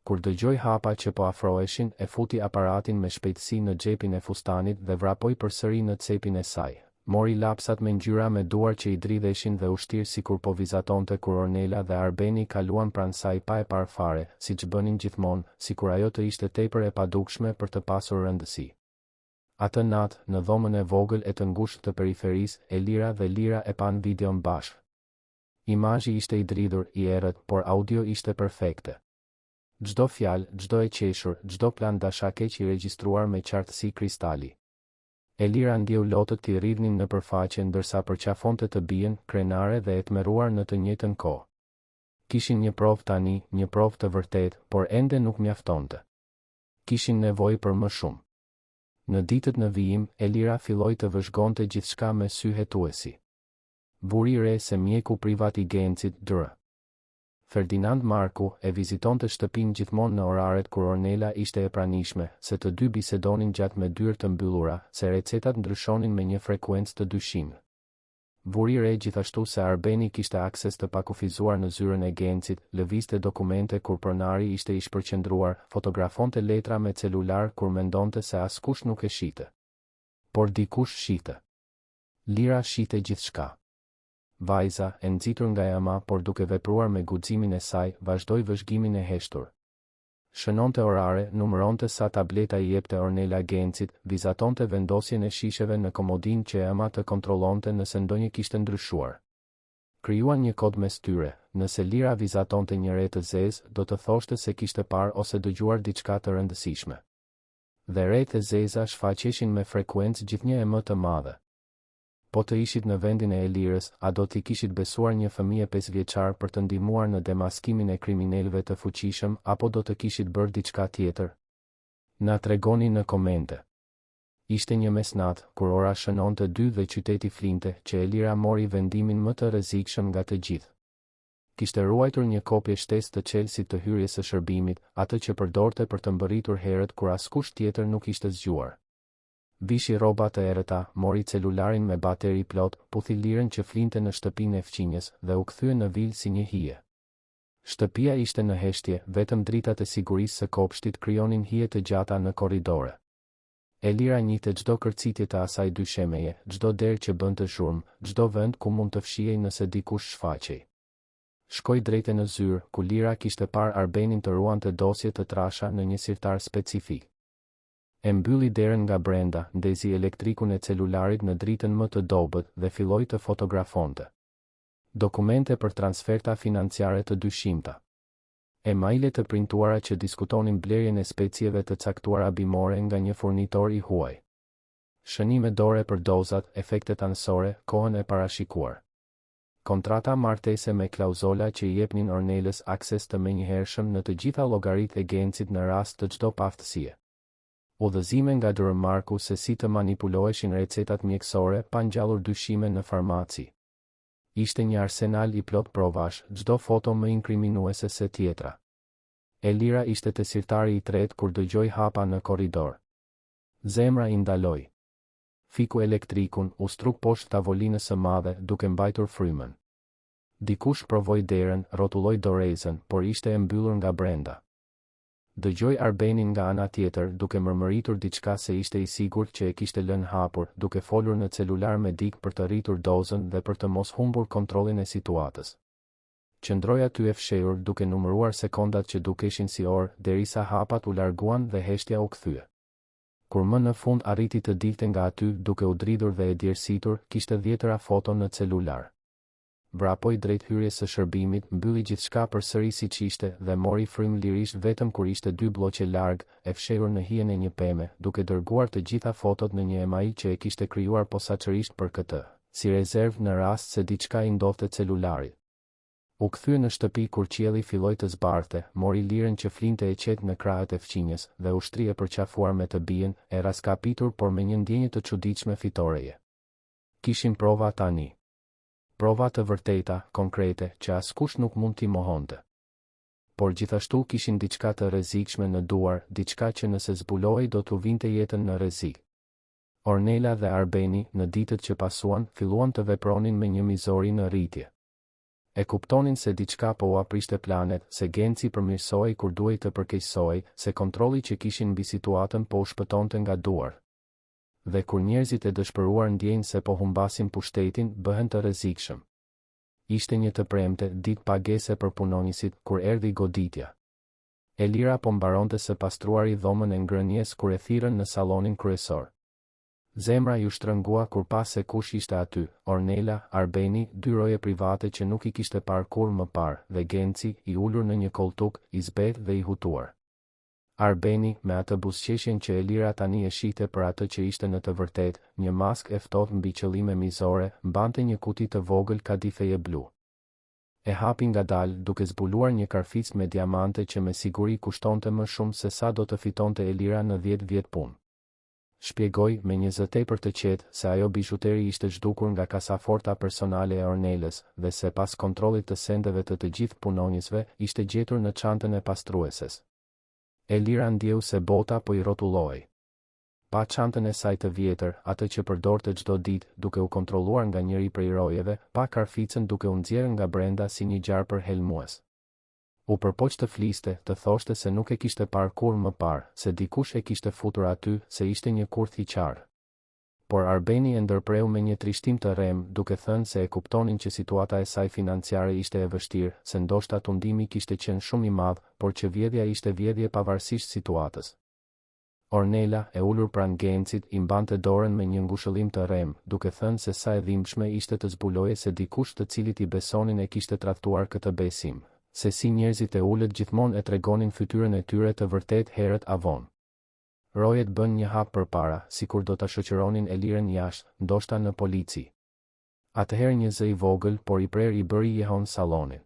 Kur dëgjoi hapa që po afroheshin, e futi aparatin me shpejtësi në xhepin e fustanit dhe vrapoi përsëri në cepin e saj. Mori lapsat me ngjyra me duar që i dridheshin dhe u shtir sikur po vizatonte kur Ornela dhe Arbeni kaluan pranë saj pa e parë fare, siç bënin gjithmonë, sikur ajo të ishte tepër e padukshme për të pasur rëndësi. Atë natë, në dhomën e vogël e të ngushtë të periferisë, Elira dhe Lira e pan videon bashkë. Imazhi ishte i dridhur, i errët, por audio ishte perfekte. Çdo fjalë, çdo e qeshur, çdo plan dashakeq i regjistruar me qartësi kristali. Elira ndjeu lotët t'i rridhnin në përfaqe ndërsa përqafonte të bien, krenare dhe e tmerruar në të njëjtën kohë. Kishin një provë tani, një provë të vërtetë, por ende nuk mjaftonte. Kishin nevojë për më shumë. Në ditët në vijim, Elira filloi të vëzhgonte gjithçka me sy hetuesi. Buri i re se mjeku privat i Gencit, Dr. Ferdinand Marku, e vizitonte shtëpinë gjithmonë në oraret kur Ornela ishte e pranishme, se të dy bisedonin gjatë me dyrë të mbyllura, se recetat ndryshonin me një frekuencë të dyshimshme. Buri i re gjithashtu se Arbeni kishte akses të pakufizuar në zyrën e Gencit, lëvizte dokumente kur pronari ishte i shpërqendruar, fotografonte letra me celular kur mendonte se askush nuk e shite. Por dikush shite. Lira shite gjithçka. Vajza, e nxitur nga ema por duke vepruar me guximin e saj, vazhdoi vëzhgimin e heshtur. Shënonte orare, numëronte sa tableta i jepte Ornela Gencit, vizatonte vendosjen e shisheve në komodinë që ema të kontrollonte nëse ndonjë kishte ndryshuar. Krijuan një kod mes tyre, nëse Lira vizatonte një re të zezë, do të thoshte se kishte parë ose dëgjuar diçka të rëndësishme. Dhe retë e zeza shfaqeshin me frekuencë gjithnjë e më të madhe. Po të ishit në vendin e Elirës, a do t'i kishit besuar një fëmijë 5 vjeçar për të ndihmuar në demaskimin e kriminalëve të fuqishëm, apo do të kishit bërë diçka tjetër? Na tregoni në komente. Ishte një mesnatë, kur ora shënonte 2 dhe qyteti flinte, që Elira mori vendimin më të rrezikshëm nga të gjithë. Kishte ruajtur një kopje shtesë të Chelsea të hyrjes së shërbimit, atë që përdorte për të mbërritur herët kur askush tjetër nuk ishte zgjuar. Vishi rroba të errëta, mori celularin me bateri plot, puthi lirën që flinte në shtëpinë e fqinjes dhe u kthye në vilë si një hije. Shtëpia ishte në heshtje, vetëm dritat e sigurisë së kopshtit krijonin hije të gjata në korridore. Elira njihte çdo kërcitje të asaj dyshemeje, çdo derë që bënte zhurmë, çdo vend ku mund të fshihej nëse dikush shfaqej. Shkoi drejtë në zyrë, ku Lira kishte parë Arbenin të ruante dosje të trasha në një sirtar specifik. E mbylli derën nga brenda, ndezi elektrikun e celularit në dritën më të dobët dhe filloi të fotografonte. Dokumente për transferta financiare të dyshimta. Emaile të printuara që diskutonin blerjen e specieve të caktuara bimore nga një furnitor i huaj. Shënime dore për dozat, efektet anësore, kohën e parashikuar. Kontrata martese me klauzola që i jepnin Ornelës akses të menjëhershëm në të gjitha llogaritë e Gencit në rast të çdo paaftësie. Udhëzime nga Dërmarku se si të manipuloheshin recetat mjekësore pa ngjallur dyshime në farmaci. Ishte një arsenal i plot provash, çdo foto më inkriminuese se tjetra. Elira ishte te sirtari i tretë kur dëgjoi hapa në korridor. Zemra i ndaloi. Fiku elektrikun, u struk poshtë tavolinës së madhe, duke mbajtur frymën. Dikush provoi derën, rrotulloi dorezën, por ishte e mbyllur nga brenda. Dëgjoi Arbenin nga ana tjetër, duke mërmëritur diçka se ishte i sigurt që e kishte lënë hapur, duke folur në celular me dik për të rritur dozën dhe për të mos humbur kontrollin e situatës. Qëndroi aty e fshehur, duke numëruar sekondat që dukeshin si orë, derisa hapat u larguan dhe heshtja u kthye. Kur më në fund arriti të dilte nga aty, duke u dridhur dhe e djersitur, kishte 10 foto në celular. Vrapoi drejt hyrjes së shërbimit, mbylli gjithçka përsëri siç ishte dhe mori frymë lirisht vetëm kur ishte 2 bloqe larg, e fshehur në hijen e një peme, duke dërguar të gjitha fotot në një email që e kishte krijuar posaçërisht për këtë, si rezervë në rast se diçka i ndodhte celularit. U kthye në shtëpi kur qielli filloi të zbardhte, mori lirën që flinte e qetë në krahët e fqinjes dhe ushtri e përqafuar me të bien, e raskapitur por me një ndjenjë të çuditshme fitoreje. Kishin prova tani. Prova të vërteta, konkrete, që askush nuk mund t'i mohonte. Por gjithashtu kishin diçka të rrezikshme në duar, diçka që nëse zbulohej do t'u vinte jetën në rrezik. Ornela dhe Arbeni, në ditët që pasuan, filluan të vepronin me një mizori në rritje. E kuptonin se diçka po u apriste planet, se Genci përmirësohej kur duhej të përkeqësohej, se kontrolli që kishin mbi situatën po u shpëtonte nga duar. Dhe kur njerëzit e dëshpëruar ndjejnë se po humbasin pushtetin, bëhen të rrezikshëm. Ishte një të premte, ditë pagese për punonjësit, kur erdhi goditja. Elira po mbaronte së pastruari dhomën e ngrënies kur e thirrën në sallonin kryesor. Zemra ju shtrëngua kur pa se kush ishte aty, Ornela, Arbeni, 2 roje private që nuk i kishte parë kur më parë, dhe Genci, i ulur në një koltuk, i zbet dhe i hutuar. Arbeni, me atë buzëqeshjen që Elira tani e shihte për atë që ishte në të vërtetë, një maskë e ftohtë mbi qëllime mizore, mbante një kuti të vogël kadifeje blu. E hapi ngadalë, duke zbuluar një karficë me diamante që me siguri kushtonte më shumë se sa do të fitonte Elira në 10 vjet punë. Shpjegoi me një zë tepër të qetë se ajo bizhuteri ishte zhdukur nga kasaforta personale e Ornelës dhe se pas kontrollit të sendeve të gjithë punonjësve ishte gjetur në çantën e pastrueses. Elira ndjeu se bota po i rrotullohej. Pa çantën e saj të vjetër, atë që përdorte çdo ditë, duke u kontrolluar nga njëri prej rojeve, pa karficën duke u nxjerrë nga brenda si një gjarë për helmues. U përpoq të fliste, të thoshte se nuk e kishte parë kur më parë, se dikush e kishte futur aty, se ishte një kurth i qarë. Por Arbeni e ndërpreu me një trishtim të rrem, duke thënë se e kuptonin që situata e saj financiare ishte e vështirë, se ndoshta tundimi kishte qenë shumë i madh, por që vjedhja ishte vjedhje pavarësisht situatës. Ornela, e ulur pranë Gencit, i mbante dorën me një ngushëllim të rrem, duke thënë se sa e dhimbshme ishte të zbuloje se dikush të cilit i besonin e kishte tradhtuar këtë besim, se si njerëzit e ulët gjithmonë e tregonin fytyrën e tyre të vërtet herët avon. Rojet bën një hap përpara, sikur do ta shoqëronin Elirën jashtë, ndoshta në polici. Atëherë një zë i vogël, por i prer i bëri jehon sallonin.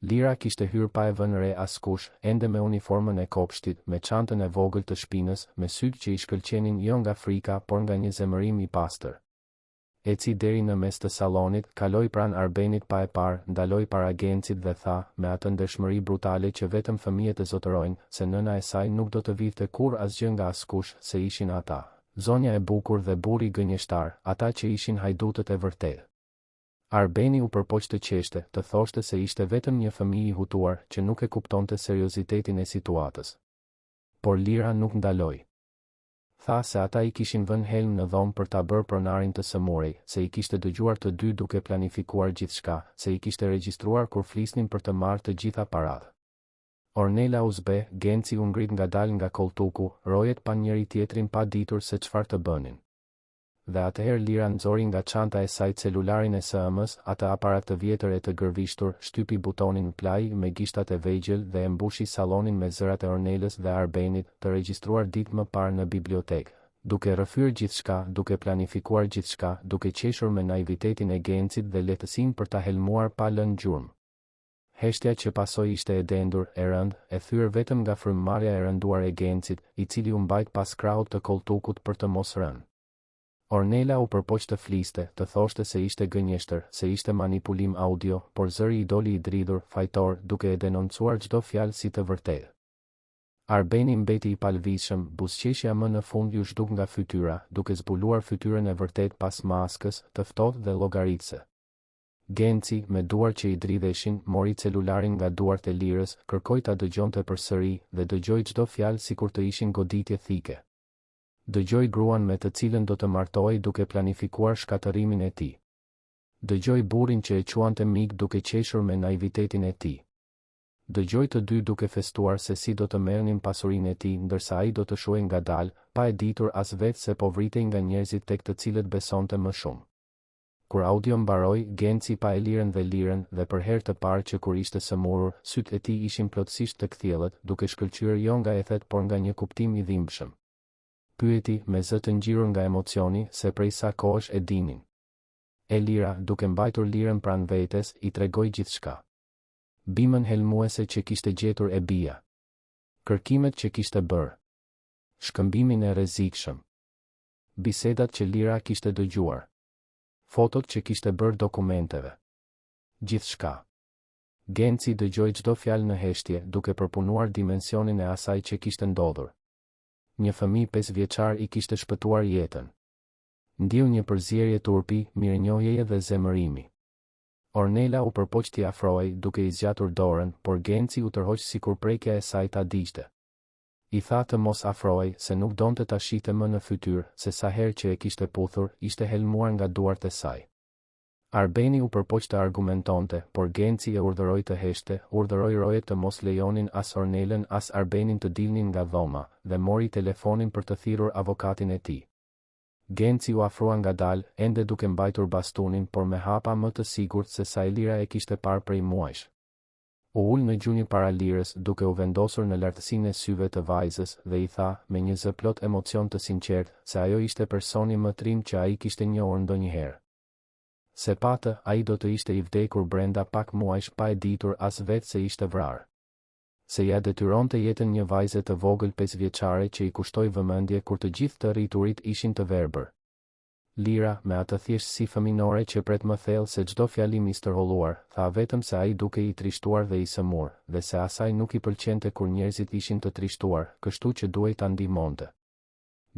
Lira kishte hyrë pa e vënë re askush, ende me uniformën e kopshtit, me çantën e vogël të shpinës, me sytë që i shkëlqenin jo nga frika, por nga një zemërim i pastër. Eci deri në mes të sallonit, kaloi pranë Arbenit pa e parë, ndaloi para Gencit dhe tha, me atë ndershmëri brutale që vetëm fëmijët e zotërojnë, se nëna e saj nuk do të vinte kur asgjë nga askush, se ishin ata, zonja e bukur dhe burri gënjeshtar, ata që ishin hajdutët e vërtetë. Arbeni u përpoq të qeshte, të thoshte se ishte vetëm një fëmijë i hutuar që nuk e kuptonte seriozitetin e situatës. Por Lira nuk ndaloi. Tha se ata I kishin vënë helm në dhomë për ta bërë pronarin të sëmurej, se I kishte dëgjuar të dy duke planifikuar gjithçka, se I kishte regjistruar kur flisnin për të marrë të gjitha paratë. Ornela u zbe, Genci u ngrit ngadalë nga koltuku, rojet pa njëri tjetrin pa ditur se çfarë të bënin. Dhe atëherë Lira nxori nga çanta e saj celularin e SM-s, atë aparat të vjetër e të gërvishtur, shtypi butonin play me gishtat e vegjël dhe e mbushi sallonin me zërat e Ornelës dhe Arbenit, të regjistruar ditë më parë në bibliotekë, duke rrëfyer gjithçka, duke planifikuar gjithçka, duke qeshur me naivitetin e Gencit dhe lehtësinë për ta helmuar pa lënë gjurmë. Heshtja që pasoi ishte e dendur, e rëndë, e thyer vetëm nga frymëmarrja e rënduar e Gencit, I cili u mbajt pas krahut të koltukut për të mos rënë. Ornela u përpoq të fliste, të thoshte se ishte gënjeshtër, se ishte manipulim audio, por zëri I doli I dridhur, fajtor, duke e denoncuar çdo fjalë si të vërtetë. Arbeni mbeti I palvishëm, buzëqeshja më në fund ju zhduk nga fytyra, duke zbuluar fytyrën e vërtet pas maskës, të ftohtë dhe llogaritse. Genci, me duar që I dridheshin, mori celularin nga duart e Lirës, kërkoi ta dëgjonte përsëri dhe dëgjoi çdo fjalë sikur të ishin goditje thike. Dëgjoj gruan me të cilën do të martohej duke planifikuar shkatërimin e tij. Dëgjoj burrin që e quante mik duke qeshur me naivitetin e tij. Dëgjoj të dy duke festuar se si do të merrnin pasurinë e tij, ndërsa ai do të shuhej ngadalë, pa e ditur as vetë se po vritej nga njerëzit tek të cilët besonte më shumë. Kur audio mbaroi, Genci pa e Lirën dhe për herë të parë që kur ishte sëmurur, sytë e tij ishin plotësisht të kthjellët, duke shkëlqyer jo nga ethet por nga një kuptim I dhimbshëm. Pyeti me zë të ngjirur nga emocioni se prej sa kohësh e dinin. E Lira, duke mbajtur Lirën pranë vetes, I tregoi gjithçka. Bimën helmuese që kishte gjetur e bija. Kërkimet që kishte bërë. Shkëmbimin e rrezikshëm. Bisedat që Lira kishte dëgjuar. Fotot që kishte bërë dokumenteve. Gjithçka. Genci dëgjoi çdo fjalë në heshtje, duke përpunuar dimensionin e asaj që kishte ndodhur. Një fëmijë 5 vjeçar I kishte shpëtuar jetën. Ndiu një përzierje turpi, mirënjohjeje dhe zemërimi. Ornela u përpoq t'i afrohej, duke I zgjatur dorën, por Genci u tërhoq sikur prekja e saj ta digjte. I tha të mos afrohej, se nuk donte ta shihte më në fytyrë, se sa herë që e kishte puthur, ishte helmuar nga duart e saj. Arbeni u përpoq të argumentonte, por Genci e urdhëroi të heshte, urdhëroi rojet të mos lejonin as Ornelën as Arbenin të dilnin nga dhoma, dhe mori telefonin për të thirrur avokatin e tij. Genci u afrua ngadalë, ende duke mbajtur bastunin, por me hapa më të sigurt se sa e Lira e kishte parë prej muajsh. U ul në gjunjë para Lirës, duke u vendosur në lartësinë e syve të vajzës, dhe I tha, me një zë plot emocion të sinqert, se ajo ishte personi më trim që ai kishte njohur ndonjëherë. Se patë, ai do të ishte I vdekur brenda pak muajsh pa e ditur as vetë se ishte vrarë. Se ja detyronte jetën një vajze të vogël 5 vjeçare që I kushtoi vëmendje kur të gjithë të rriturit ishin të verbër. Lira, me atë thjeshtësi fëminore që pret më thellë se çdo fjalim I stërholluar, tha vetëm se ai dukej I trishtuar dhe I sëmur, dhe se asaj nuk I pëlqente kur njerëzit ishin të trishtuar, kështu që duhej ta ndihmonte.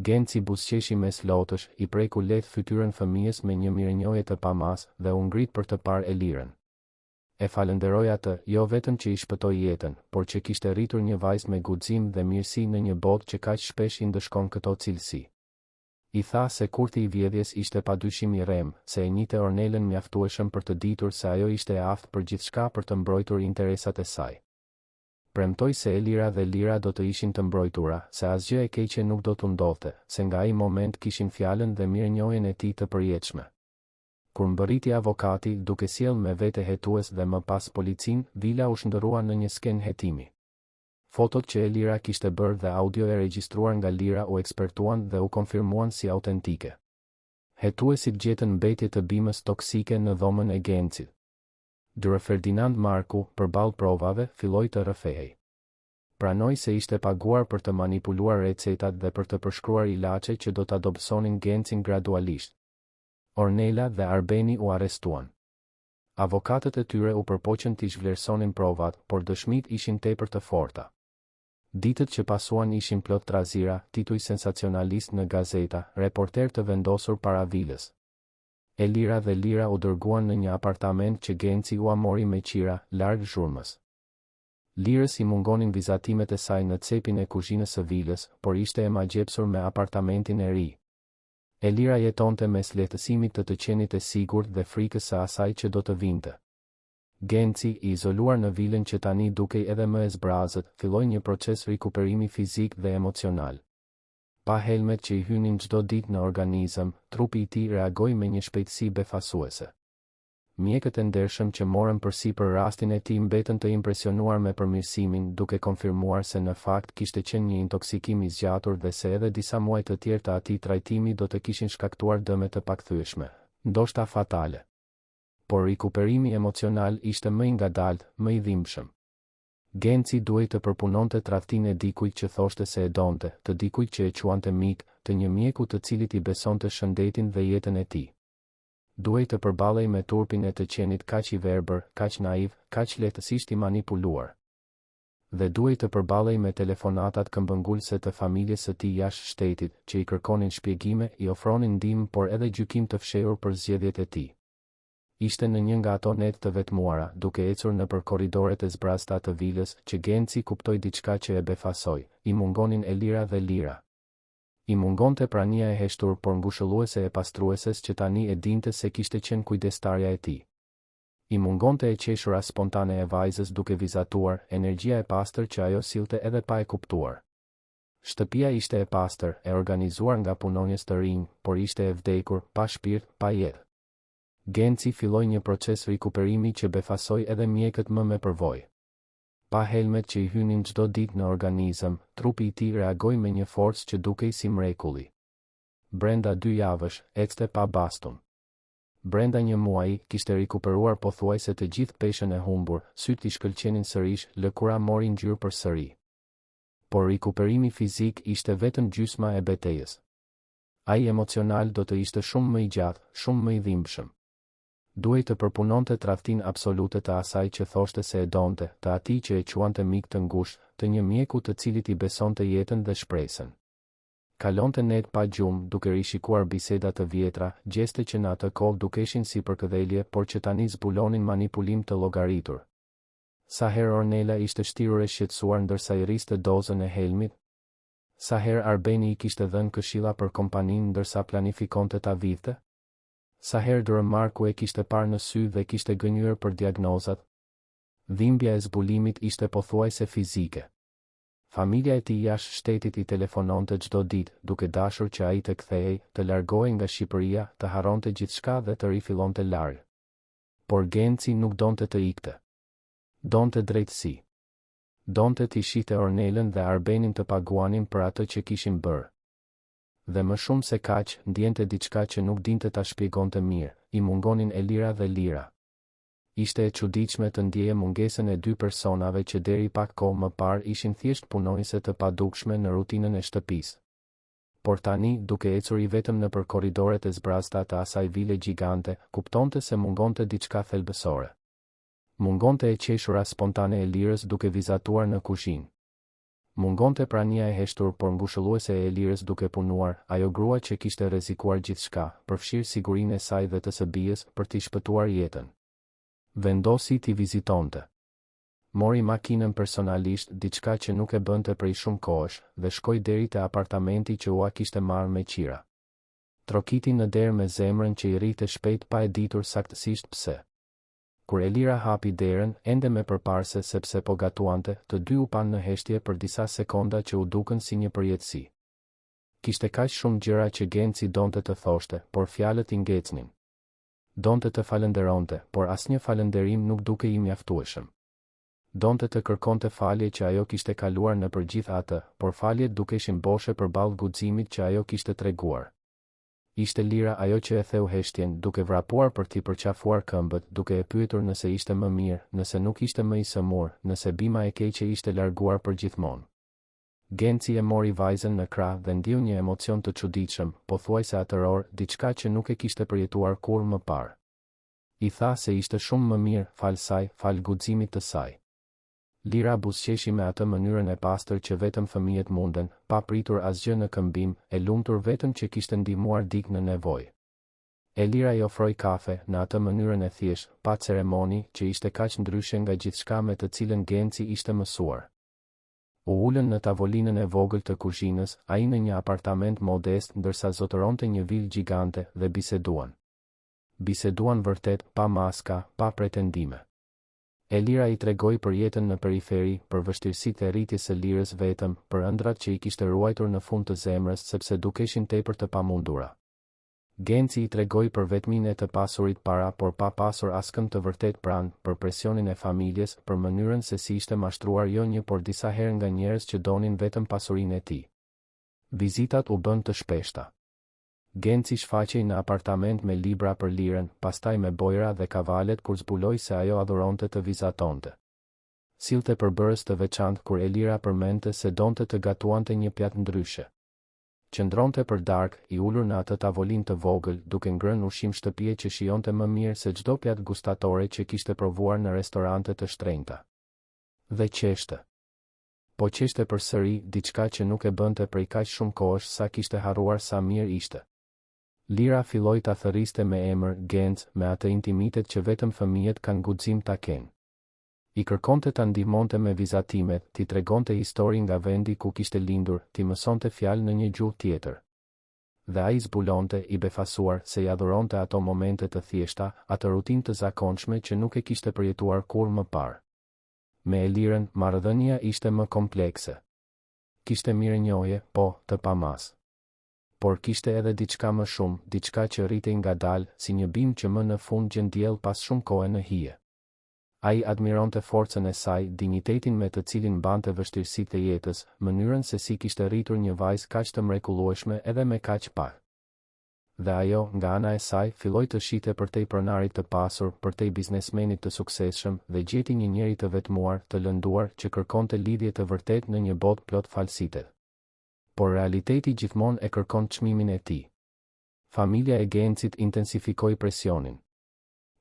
Genci buzëqeshi mes lotësh, I preku lehtë fytyrën fëmijës me një mirënjohje të pamas dhe u ngrit për të parë e Lirën. E falenderoi atë, jo vetëm që I shpëtoi jetën, por që kishte rritur një vajzë me guxim dhe mirësi në një botë që kaq shpesh I ndëshkon këto cilësi. I tha se kurthi I vjedhjes ishte padyshim I rrem, se e njihte Ornelën mjaftueshëm për të ditur se ajo ishte e aftë për gjithçka për të mbrojtur interesat e saj. Premtoi se e Lira dhe Lira do të ishin të mbrojtura, se asgjë e keqe nuk do t'u ndodhte, se nga ai moment kishin fjalën dhe mirënjohjen e tij të përjetshme. Kur mbërriti avokati, duke sjell me vete hetues dhe më pas policin, vila u shndërrua në një sken hetimi. Fotot që e Lira kishte bërë dhe audio e regjistruar nga Lira u ekspertuan dhe u konfirmuan si autentike. Hetuesit gjetën mbetje të bimës toksike në dhomën e Gencit. Dyre Ferdinand Marku, përballë provave, filloi të rrëfehej. Pranoi se ishte paguar për të manipuluar recetat dhe për të përshkruar ilaçe që do ta dobësonin Gencin gradualisht. Ornela dhe Arbeni u arrestuan. Avokatët e tyre u përpoqën t'i zhvlerësonin provat, por dëshmitë ishin tepër të forta. Ditët që pasuan ishin plot trazira, tituj sensacionalist në gazeta, reporter të vendosur para vilës. Elira dhe Lira u dërguan në një apartament që Genci u mori me qira, larg zhurmës. Lirës i mungonin vizatimet e saj në cepin e kuzhinës së vilës, por ishte e magjepsur me apartamentin e ri. Elira jetonte mes lehtësimit të qenit e sigurt dhe frikës së asaj që do të vinte. Genci, i izoluar në vilën që tani dukej edhe më e zbrazët, filloi një proces rikuperimi fizik dhe emocional. Pa helmet që i hynin çdo ditë në organizëm, trupi i tij reagoi me një shpejtësi befasuese. Mjekët e ndershëm që morën përsipër rastin e tij mbetën të impresionuar me përmirësimin, duke konfirmuar se në fakt kishte qenë një intoksikim i zgjatur dhe se edhe disa muaj të tjerë të atij trajtimi do të kishin shkaktuar dëme të pakthyeshme, ndoshta fatale. Por rikuperimi emocional ishte më i ngadalt, më i dhimbshëm. Genci duhej të përpunonte tradhtinë e dikujt që thoshte se e donte, të dikujt që e quante mik, të një mjeku të cilit i besonte shëndetin dhe jetën e tij. Duhej të përballej me turpin e të qenit kaq i verbër, kaq naiv, kaq lehtësisht i manipuluar. Dhe duhej të përballej me telefonatat këmbëngulëse të familjes së tij jashtë shtetit, që i kërkonin shpjegime, i ofronin ndihmë, por edhe gjykim të fshehur për zgjedhjet e tij. Ishte në një nga ato net të vetmuara, duke ecur nëpër korridoret e zbrazta të vilës, që Genci kuptoi diçka që e befasoi, i mungonin Elira dhe Lira. I mungonte prania e heshtur por ngushëlluese e pastrueses që tani e dinte se kishte qenë kujdestarja e tij. I mungonte e qeshura spontane e vajzës duke vizatuar, energjia e pastër që ajo sillte edhe pa e kuptuar. Shtëpia ishte e pastër, e organizuar nga punonjës të rinj, por ishte e vdekur, pa shpirt, pa jetë. Genci filloi një proces rikuperimi që befasoi edhe mjekët më me përvojë. Pa helmet që i hynin çdo ditë në organizëm, trupi i tij reagoi me një forcë që dukej si mrekulli. Brenda 2 javësh, ecte pa bastun. Brenda një muaji, kishte rikuperuar pothuajse të gjithë peshën e humbur, sytë i shkëlqenin sërish, lëkura morin ngjyrë përsëri. Por rikuperimi fizik ishte vetëm gjysma e betejës. Ai emocional do të ishte shumë më i gjatë, shumë më i dhimbshëm. Duhej të përpunonte tradhtinë absolute të asaj që thoshte se e donte, të atij që e quante mik të ngushtë, të një mjeku të cilit i besonte jetën dhe shpresën. Kalonte net pa gjumë, duke rishikuar biseda të vjetra, gjeste që në atë kohë dukeshin si përkëdhelje, por që tani zbulonin manipulim të llogaritur. Sa herë Ornela ishte shtirur e shqetësuar ndërsa i riste dozën e helmit? Sa herë Arbeni i kishte dhënë këshilla për kompaninë ndërsa planifikonte ta vidhte? Sa herë Dore Marku e kishte parë në sy dhe kishte gënjur për diagnozat? Dhimbja e zbulimit ishte pothuajse fizike. Familja e tij jashtë shtetit i telefononte çdo ditë, duke dashur që ai të kthehej, të largohej nga Shqipëria, të harronte gjithçka dhe të rifillonte larg. Por Genci nuk donte të ikte. Donte drejtësi. Donte t'i shihte Ornelën dhe Arbenin të paguanin për atë që kishin bërë. Dhe më shumë se kaq, ndjente diçka që nuk dinte ta shpjegonte mirë, i mungonin Elira dhe Lira. Ishte e çuditshme të ndjeje mungesën e dy personave që deri pak kohë më parë ishin thjesht punonjëse të padukshme në rutinën e shtëpisë. Por tani, duke ecur i vetëm nëpër korridoret e zbrazta të asaj vile gjigante, kuptonte se mungonte diçka thelbësore. Mungonte e qeshura spontane e Lirës duke vizatuar në kuzhinë. Mungonte prania e heshtur por ngushëlluese e Elirës duke punuar, ajo grua që kishte rrezikuar gjithçka, përfshirë sigurinë e saj dhe të së bijës, për t'i shpëtuar jetën. Vendosi t'i vizitonte. Mori makinën personalisht, diçka që nuk e bënte prej shumë kohësh, dhe shkoi deri te apartamenti që ua kishte marrë me qira. Trokiti në derë me zemrën që i rrite shpejt pa e ditur saktësisht pse. Kur Elira hapi derën, ende me përparse sepse po gatuante, të dy u pan në heshtje për disa sekonda që u dukën si një përjetësi. Kishte kaq shumë gjëra që Genci donte të thoshte, por fjalët i ngecnin. Donte të falenderonte, por asnjë falënderim nuk duke i mjaftueshëm. Donte të kërkonte falje që ajo kishte kaluar në përgjith atë, por faljet dukeshin boshe përballë guximit që ajo kishte treguar. Ishte Lira ajo që e theu heshtjen, duke vrapuar për t'i përqafuar këmbët, duke e pyetur nëse ishte më mirë, nëse nuk ishte më i sëmur, nëse bima e keqe ishte larguar për gjithmonë. Genci e mori vajzën në krah dhe ndjeu një emocion të çuditshëm, pothuajse atëror, diçka që nuk e kishte përjetuar kurrë më parë. I tha se ishte shumë më mirë, fal saj, fal guximit të saj. Lira buzëqeshi me atë mënyrën e pastër që vetëm fëmijët munden, pa pritur asgjë në këmbim, e lumtur vetëm që kishte ndihmuar dik në nevojë. Lira i ofroi kafe në atë mënyrën e thjesht, pa ceremoni, që ishte kaq ndryshe nga gjithçka me të cilën Genci ishte mësuar. U ulën në tavolinën e vogël të kuzhinës, ai në një apartament modest ndërsa zotëronte një vilë gjigante dhe biseduan. Biseduan vërtet, pa maska, pa pretendime. Lira i tregoi për jetën në periferi, për vështirësitë e rritjes së lirës vetëm, për ëndrat që i kishte ruajtur në fund të zemrës sepse dukeshin tepër të pamundura. Genci i tregoi për vetminë e të pasurit para por pa pasur askënd të vërtet pranë, për presionin e familjes, për mënyrën se si ishte mashtruar jo një por disa herë nga njerëz që donin vetëm pasurinë e tij. Vizitat u bën të shpeshta. Genci shfaqej në apartament me libra për lirën, pastaj me bojra dhe kavalet kur zbuloi se ajo adhuronte të vizatonte. Sillte përbërës të veçantë kur Lira përmendte se donte të gatuante një pjatë ndryshe. Qëndronte për darkë, i ulur në atë tavolinë të vogël, duke ngrënë ushqim shtëpie që shijonte më mirë se çdo pjatë gustatore që kishte provuar në restorante të shtrenjta. Dhe qeshte. Po qeshte përsëri, diçka që nuk e bënte prej kaq shumë kohësh sa kishte harruar sa mirë ishte. Lira filloi ta thërriste me emër Genc, me atë intimitet që vetëm fëmijët kanë guxim ta kenë. I kërkonte ta ndihmonte me vizatimet, t'i tregonte histori nga vendi ku kishte lindur, t'i mësonte fjalë në një gjuhë tjetër. Dhe ai zbulonte, i befasuar, se i adhuronte ato momente të thjeshta, atë rutinë të zakonshme që nuk e kishte përjetuar kur më parë. Me Lirën, marrëdhënia ishte më komplekse. Kishte mirënjohje, po, të pamas. Por kishte edhe diçka më shumë, diçka që rritej ngadalë, si një bimë që më në fund gjendjell pas shumë kohe në hije. Ai admironte forcën e saj, dinjitetin me të cilin mbante vështirësitë e jetës, mënyrën se si kishte rritur një vajzë kaq të mrekullueshme edhe me kaq pak. Dhe ajo, nga ana e saj, filloi të shite përtej pronarit të pasur, përtej biznesmenit të suksesshëm, dhe gjeti një njeri të vetmuar, të lënduar, që kërkonte lidhje të vërtet në një botë plot falsite. Por realiteti gjithmonë e kërkon çmimin e tij. Familja e Gencit intensifikoi presionin.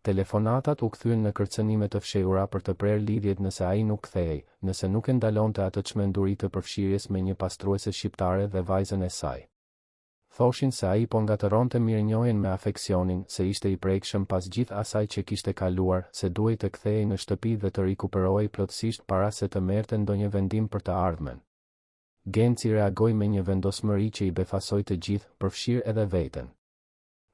Telefonatat u kthyen në kërcënime të fshehura për të prerë lidhjet nëse ai nuk kthehej, nëse nuk e ndalonte atë çmenduri të përfshirjes me një pastruese shqiptare dhe vajzën e saj. Thoshin se ai po ngatëronte mirënjohjen me afeksionin, se ishte i prekshëm pas gjithë asaj që kishte kaluar, se duhej të kthehej në shtëpi dhe të rikuperohej plotësisht para se të merrte ndonjë vendim për të ardhmen. Genci reagoi me një vendosmëri që i befasoi të gjithë, përfshirë edhe veten.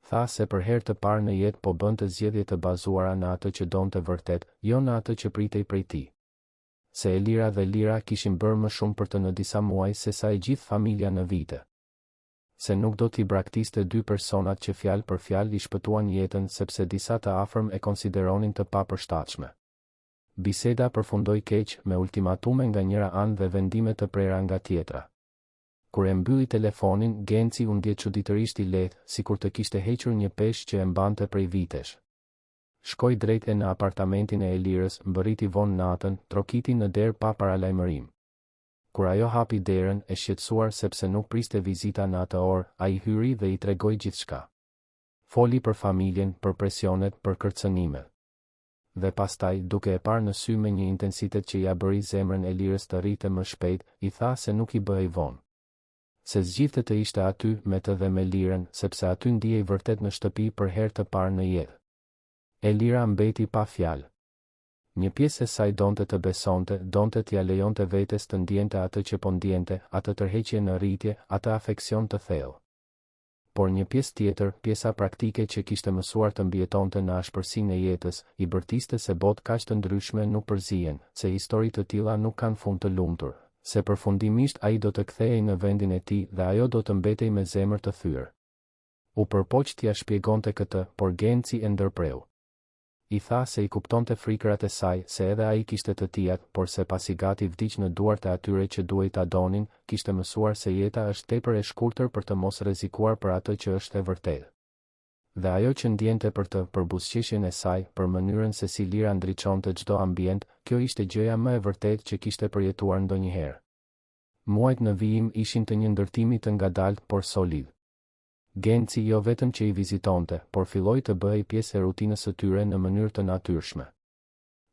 Tha se për herë të parë në jetë po bënte zgjedhje të bazuara në atë që donte vërtet, jo në atë që pritej prej tij. Se Lira dhe Lira kishin bërë më shumë për të në disa muaj se sa e gjithë familja në vite. Se nuk do t'i braktiste dy personat që fjalë për fjalë i shpëtuan jetën sepse disa të afërm e konsideronin të papërshtatshme. Biseda përfundoi keq, me ultimatume nga njëra anë dhe vendime të prera nga tjetra. Kur e mbylli telefonin, Genci u ndje çuditërisht i lehtë, sikur të kishte hequr një peshë që e mbante prej vitesh. Shkoi drejt në apartamentin e Lirës, mbërriti vonë natën, trokiti në derë pa paralajmërim. Kur ajo hapi derën, e shqetësuar sepse nuk priste vizita në atë orë, ai hyri dhe i tregoi gjithçka. Foli për familjen, për presionet, për kërcënimet. Dhe pastaj, duke e parë në sy me një intensitet që ja bëri zemrën e Lirës të rritë më shpejt, i tha se nuk i bëhej vonë. Se zgjidhte të ishte aty me të dhe me Lirën, sepse aty ndihej vërtet në shtëpi për herë të parë në jetë. Lira mbeti pa fjalë. Një pjesë e saj donte të besonte, donte t'ia lejonte vetes të ndjente atë që po ndjente, atë tërheqje në rritje, atë afeksion të thellë. Por një pjesë tjetër, pjesa praktike që kishte mësuar të mbijetonte në ashpërsinë e jetës, i bërtiste se botë kaq të ndryshme nuk përzihen, se histori të tilla nuk kanë fund të lumtur, se përfundimisht ai do të kthehej në vendin e tij dhe ajo do të mbetej me zemër të thyrë. U përpoq t'ia shpjegonte këtë, por Genci e ndërpreu. I tha se i kuptonte frikërat e saj, se edhe ai kishte të tijat, por se pasi gati vdiq në duart e atyre që duhej ta donin, kishte mësuar se jeta është tepër e shkurtër për të mos rrezikuar për atë që është e vërtetë. Dhe ajo që ndjente për buzëqeshjen e saj, për mënyrën se si Lira ndriçonte çdo ambient, kjo ishte gjëja më e vërtetë që kishte përjetuar ndonjëherë. Muajt në vijim ishin të një ndërtimi të ngadalt por solid. Genci jo vetëm që i vizitonte, por filloi të bëhej pjesë e rutinës së tyre në mënyrë të natyrshme.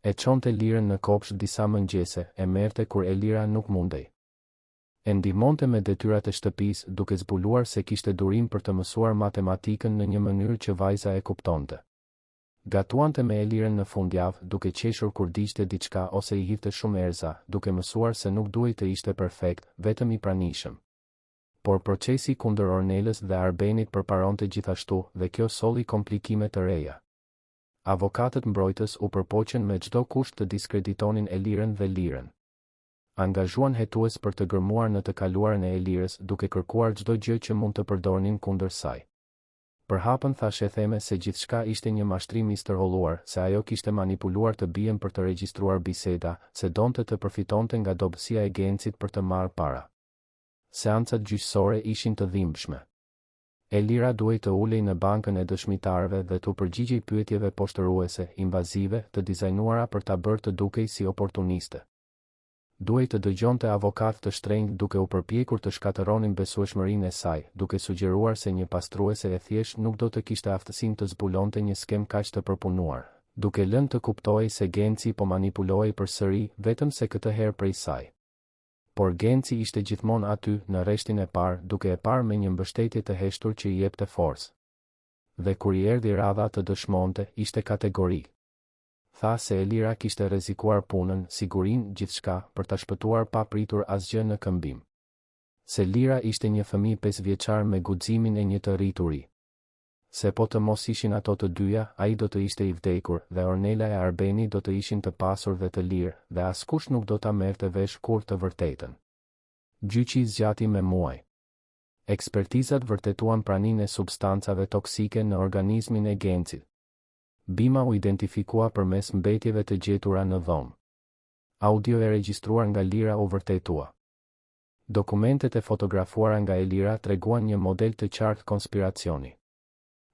E çonte Lirën në kopsht disa mëngjese, e merrte kur Elira nuk mundej. E ndihmonte me detyrat e shtëpisë, duke zbuluar se kishte durim për të mësuar matematikën në një mënyrë që vajza e kuptonte. Gatuante me Elirën në fundjavë, duke qeshur kur diqte diçka ose i hidhte shumë erza, duke mësuar se nuk duhej të ishte perfekt, vetëm i pranishëm. Por procesi kundër Ornelës dhe Arbenit përparonte gjithashtu, dhe kjo solli komplikime të reja. Avokatët mbrojtës u përpoqen me çdo kusht të diskreditonin Elirën dhe Lirën. Angazhuan hetues për të gërmuar në të kaluarën e Elirës, duke kërkuar çdo gjë që mund të përdornin kundër saj. Për hapën thashë theme se gjithçka ishte një mashtrim i stërholluar, se ajo kishte manipuluar të bien për të regjistruar biseda, se donte të përfitonte nga dobësia e Gencit për të marrë para. Seancat gjyqësore ishin të dhimbshme. Elira duhej të ulej në bankën e dëshmitarëve dhe të përgjigjej pyetjeve poshtëruese, invazive, të dizajnuara për ta bërë të dukej si oportuniste. Duhej të dëgjonte avokat të shtrenjtë duke u përpjekur të shkatëronin besueshmërinë e saj, duke sugjeruar se një pastruese e thjesht nuk do të kishte aftësinë të zbulonte një skem kaq të përpunuar, duke lënë të kuptojë se Genci po manipulohej përsëri, vetëm se këtë herë prej saj. Por Genci ishte gjithmonë aty, në rreshtin e parë, duke e parë me një mbështetje të heshtur që i jepte forcë. Dhe kur i erdhi radha të dëshmonte, ishte kategorik. Tha se Elira kishte rrezikuar punën, sigurinë, gjithçka, për ta shpëtuar pa pritur asgjë në këmbim. Se Lira ishte një fëmijë 5 vjeçar me guximin e një të rrituri. Se po të mos ishin ato të dyja, ai do të ishte i vdekur, dhe Ornela e Arbeni do të ishin të pasur dhe të lirë, dhe askush nuk do ta merrte vesh kur të vërtetën. Gjyqi zgjati me muaj. Ekspertizat vërtetuan praninë e substancave toksike në organizmin e Gencit. Bima u identifikua përmes mbetjeve të gjetura në dhomë. Audio e regjistruar nga Lira u vërtetua. Dokumentet e fotografuara nga Elira treguan një model të qartë konspiracioni.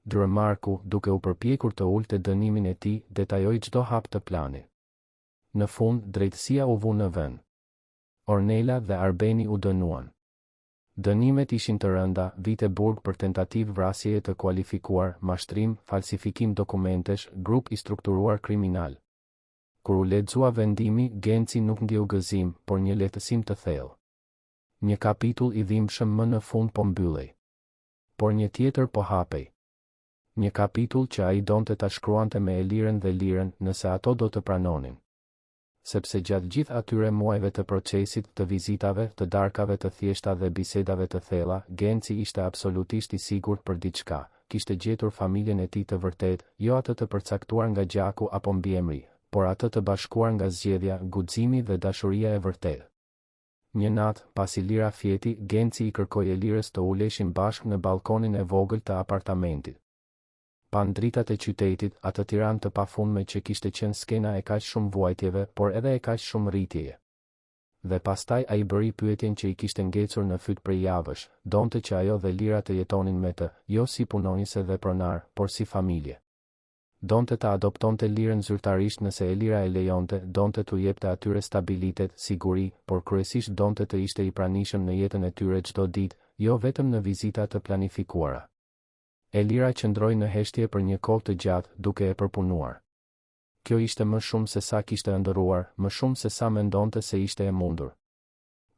Dremarku, duke u përpjekur të ulte dënimin e tij, detajoi çdo hap të planit. Në fund, drejtësia u vu në vend. Ornela dhe Arbeni u dënuan. Dënimet ishin të rënda, vite burg për tentativë vrasjeje të kualifikuar, mashtrim, falsifikim dokumentesh, grup i strukturuar kriminal. Kur u lexua vendimi, Genci nuk ndjeu gëzim, por një lehtësim të thellë. Një kapitull i dhimbshëm më në fund po mbyllej. Por një tjetër po hapej. Një kapitull që ai donte ta shkruante me Elirën dhe Lirën, nëse ato do të pranonin. Sepse gjatë gjithë atyre muajve të procesit, të vizitave, të darkave të thjeshta dhe bisedave të thella, Genci ishte absolutisht i sigurt për diçka, kishte gjetur familjen e tij të vërtet, jo atë të përcaktuar nga gjaku apo mbiemri, por atë të bashkuar nga zgjedhja, guximi dhe dashuria e vërtetë. Një natë, pasi Lira fjeti, Genci i kërkoi Elirës të uleshin bashkë në balkonin e vogël të apartamentit. Pan dritat e qytetit, atë Tiranë të pafundme që kishte qenë skena e kaq shumë vuajtjeve, por edhe e kaq shumë rritjeje. Dhe pastaj ai bëri pyetjen që i kishte ngecur në fyt prej javësh, donte që ajo dhe Lira të jetonin me të, jo si punonjëse dhe pronar, por si familje. Donte ta adoptonte Lirën zyrtarisht nëse Elira e lejonte, donte t'u jepte atyre stabilitet, siguri, por kryesisht donte të ishte i pranishëm në jetën e tyre çdo ditë, jo vetëm në vizita të planifikuara. Elira qëndroi në heshtje për një kohë të gjatë, duke e përpunuar. Kjo ishte më shumë se sa kishte ëndërruar, më shumë se sa mendonte se ishte e mundur.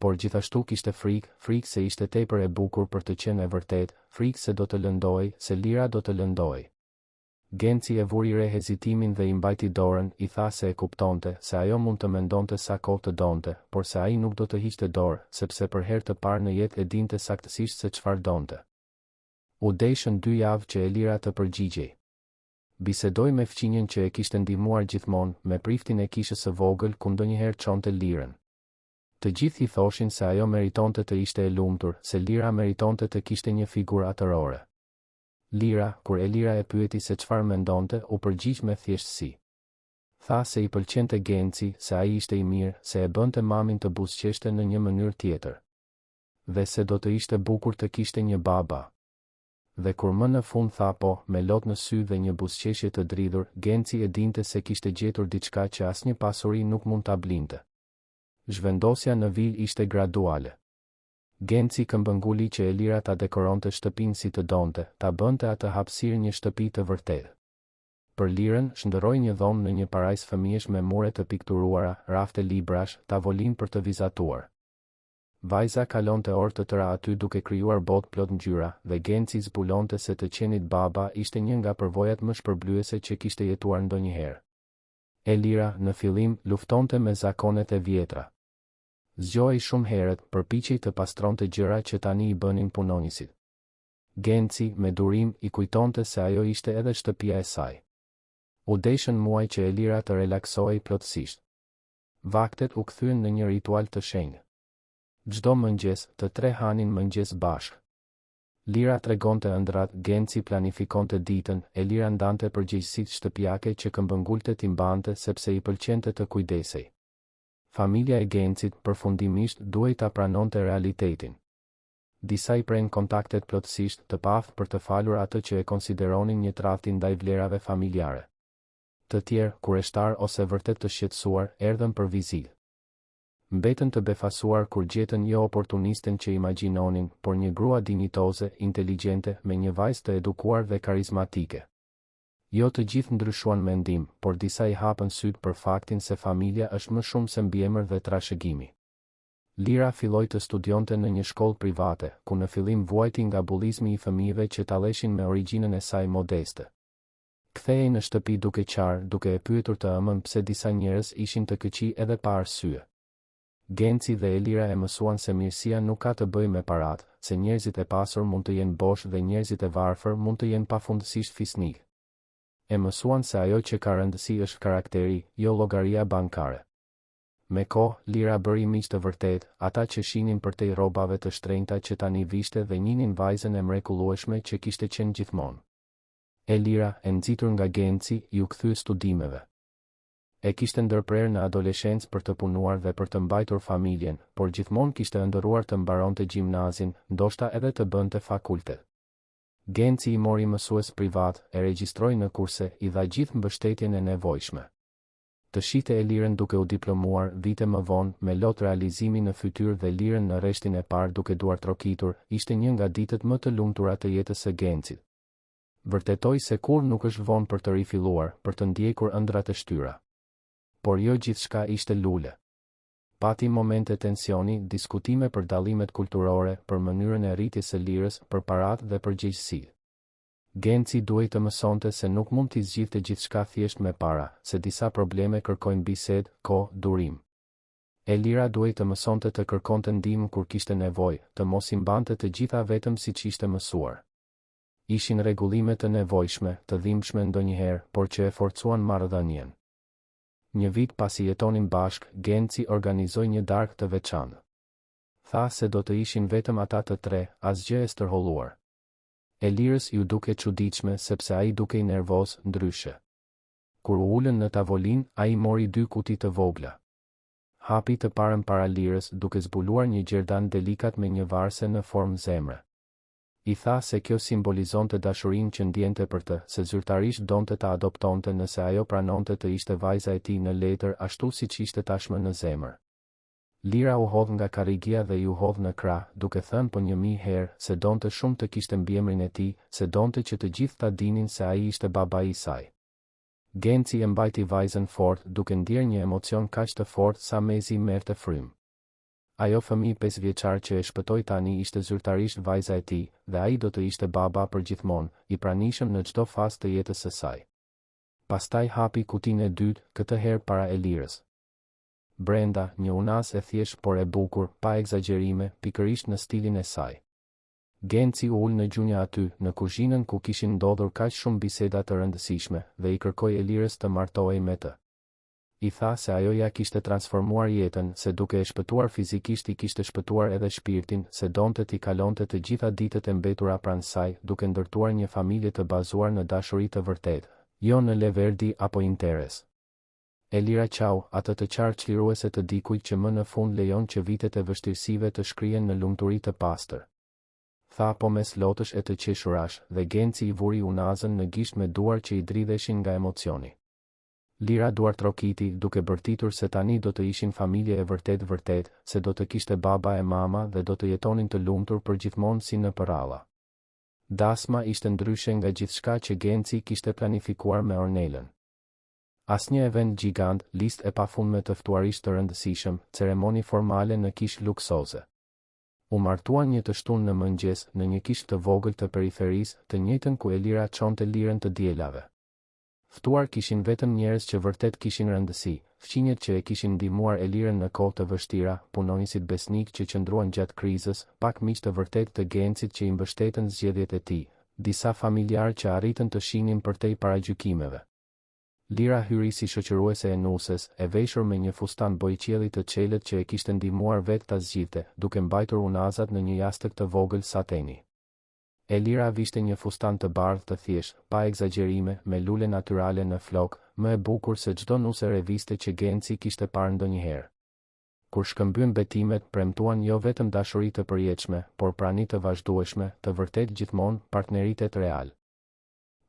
Por gjithashtu kishte frikë se ishte tepër e bukur për të qenë e vërtet, frikë se do të lëndohej, se Lira do të lëndohej. Genci e vuri re hezitimin dhe i mbajti dorën, i tha se e kuptonte, se ajo mund të mendonte sa kohë të donte, por se ai nuk do të hiqte dorë, sepse për herë të parë në jetë e dinte saktësisht se çfarë donte. U deshën 2 javë që Elira të përgjigjej. Bisedoi me fqinjen që e kishte ndihmuar gjithmonë, me priftin e kishës së vogël ku ndonjëherë çonte Lirën. Të gjithë i thoshin se ajo meritonte të ishte e lumtur, se Lira meritonte të kishte një figurë atërore. Lira, kur Elira e pyeti se çfarë mendonte, u përgjigj me thjeshtësi. Tha se i pëlqente Genci, se ai ishte i mirë, se e bënte mamin të buzëqeshte në një mënyrë tjetër. Dhe se do të ishte bukur të kishte një baba. Dhe kur më në fund tha po, me lot në sy dhe një buzëqeshje të dridhur, Genci e dinte se kishte gjetur diçka që asnjë pasuri nuk mund ta blinte. Zhvendosja në vil ishte graduale. Genci këmbënguli që Elira ta dekoronte shtëpinë si të donte, ta bënte atë hapësirë një shtëpi të vërtetë. Për Lirën, shndërroi një dhomë në një parajsë fëmijësh me mure të pikturuara, rafte librash, tavolinë për të vizatuar. Vajza kalonte orë të tëra aty duke krijuar botë plot ngjyra, dhe Genci zbulonte se të qenit baba ishte një nga përvojat më shpërblyese që kishte jetuar ndonjëherë. Elira, në fillim, luftonte me zakonet e vjetra. Zgjohej shumë herët, përpiqej të pastronte gjëra që tani i bënin punonjësit. Genci, me durim, i kujtonte se ajo ishte edhe shtëpia e saj. U deshën muaj që Elira të relaksohej plotësisht. Vaktet u kthyen në një ritual të shenjtë. Çdo mëngjes, të tre hanin mëngjes bashkë. Lira tregonte ëndrat, Genci planifikonte ditën, Elira ndante përgjegjësitë shtëpiake që këmbëngulte t'i mbante sepse i pëlqente të kujdesej. Familja e Gencit përfundimisht duhej ta pranonte realitetin. Disa i prenë kontaktet plotësisht të paftë për të falur atë që e konsideronin një tradhti ndaj vlerave familjare. Të tjerë, kureshtar ose vërtet të shqetësuar, erdhën për vizitë. Mbetën të befasuar kur gjetën jo oportunisten që imagjinonin, por një grua dinjitoze, inteligjente, me një vajzë të edukuar dhe karizmatike. Jo të gjithë ndryshuan mendim, por disa i hapën sytë për faktin se familja është më shumë se mbiemër dhe trashëgimi. Lira filloi të studionte në një shkollë private, ku në fillim vuajti nga bullizmi i fëmijëve që talleshin me origjinën e saj modeste. Kthehej në shtëpi duke qarë, duke e pyetur të ëmën pse disa njerëz ishin të këqij edhe pa arsye. Genci dhe Elira e mësuan se mirësia nuk ka të bëjë me paratë, se njerëzit e pasur mund të jenë bosh dhe njerëzit e varfër mund të jenë pafundësisht fisnik. E mësuan se ajo që ka rëndësi është karakteri, jo llogaria bankare. Me kohë, Lira bëri miq të vërtet, ata që shinin përtej rrobave të shtrenjta që tani vishte dhe njinin vajzën e mrekullueshme që kishte qenë gjithmonë. Elira, e nxitur nga Genci, ju kthye studimeve. E kishte ndërprer në adoleshencë për të punuar dhe për të mbajtur familjen, por gjithmonë kishte ëndërruar të mbaronte gjimnazin, ndoshta edhe të bënte fakultet. Genci i mori mësues privat, e regjistroi në kurse, i dha gjithë mbështetjen e nevojshme. Të shite Elirën duke u diplomuar vite më vonë, me lot realizimi në fytyrë dhe Lirën në rreshtin e parë duke duar trokitur, ishte një nga ditët më të lumtura të jetës së Gencit. Vërtetoi se kur nuk është vonë për të rifilluar, për të ndjekur ëndrat e shtyra. Por jo gjithçka ishte lule. Pati momente tensioni, diskutime për dallimet kulturore, për mënyrën e rritjes së Lirës, për paratë dhe për gjegjësitë. Genci duhej të mësonte se nuk mund t'i zgjidhte gjithçka thjesht me para, se disa probleme kërkojnë bisedë, kohë, durim. Elira duhej të mësonte të kërkonte ndihmë kur kishte nevojë, të mos i mbante të gjitha vetëm siç ishte mësuar. Ishin rregullime të nevojshme, të dhimbshme ndonjëherë, por që e forcuan marrëdhënien. Një vit pasi jetonin bashk, Genci organizoi një darkë të veçantë. Tha se do të ishin vetëm ata të tre, asgjë e stërholluar. Elirës ju duke çuditshme sepse ai dukej nervoz, ndryshe. Kur u ulën në tavolinë, ai mori 2 kuti të vogla. Hapi të parën para Lirës duke zbuluar një gjerdan delikat me një varse në formë zemre. I tha se kjo simbolizonte dashurinë që ndjente për të, se zyrtarisht donte ta adoptonte nëse ajo pranonte të ishte vajza e tij në letër ashtu siç ishte tashmë në zemër. Lira u hodh nga karrigia dhe ju hodh në krah, duke thënë po 1000 herë se donte shumë të kishte mbiemrin e tij, se donte që të gjithë ta dinin se ai ishte babai i saj. Genci e mbajti vajzën fort, duke ndier një emocion kaq të fortë sa mezi merrte frym. Ajo fëmijë 5 vjeçar që e shpëtoi tani ishte zyrtarisht vajza e tij, dhe ai do të ishte baba për gjithmonë, i pranishëm në çdo fazë të jetës së saj. Pastaj hapi kutinë e dytë, këtë herë para Elirës. Brenda, një unas e thjesht por e bukur, pa egzagjerime, pikërisht në stilin e saj. Genci u ul në gjunja aty, në kuzhinën ku kishin ndodhur kaq shumë biseda të rëndësishme, dhe i kërkoi Elirës të martohej me të. I tha se ajo ja kishte transformuar jetën, se duke e shpëtuar fizikisht i kishte shpëtuar edhe shpirtin, se donte t'i kalonte të gjitha ditët e mbetura pranë saj, duke ndërtuar një familje të bazuar në dashuri të vërtetë, jo në leverdi apo interes. Elira qau, atë të qartë çliruese të dikujt që më në fund lejon që vitet e vështirësive të shkrihen në lumturi të pastër. Tha po mes lotësh e të qeshurash, dhe Genci i vuri unazën në gisht me duar që i dridheshin nga emocioni. Lira duar trokiti, duke bërtitur se tani do të ishin familje e vërtet, se do të kishte baba e mama dhe do të jetonin të lumtur për gjithmonë si në përralla. Dasma ishte ndryshe nga gjithçka që Genci kishte planifikuar me Ornelën. Asnjë event gjigant, listë e pafundme të ftuarish të rëndësishëm, ceremoni formale në kishë luksoze. U martuan një të shtunë në mëngjes në një kishë të vogël të periferisë, të njëjtën ku Elira çonte lirën të dielave. Ftuar kishin vetëm njerëz që vërtet kishin rëndësi, fqinjet që e kishin ndihmuar Elirën në kohë të vështira, punonjësit besnik që qëndruan gjatë krizës, pak miq të vërtet të Gencit që i mbështetën zgjedhjet e tij, disa familjarë që arritën të shihnin përtej paragjykimeve. Lira hyri si shoqëruese e nuses, e veshur me një fustan bojqielli të çelët që e kishte ndihmuar vetë ta zgjidhte, duke mbajtur unazat në një jastëk të vogël sateni. Elira vishte një fustan të bardhë të thjeshtë, pa egzagjerime, me lule natyrale në flok, më e bukur se çdo nuse reviste që Genci kishte parë ndonjëherë. Kur shkëmbyen betimet, premtuan jo vetëm dashuri të përjetshme, por prani të vazhdueshme, të vërtet gjithmonë partneritet real.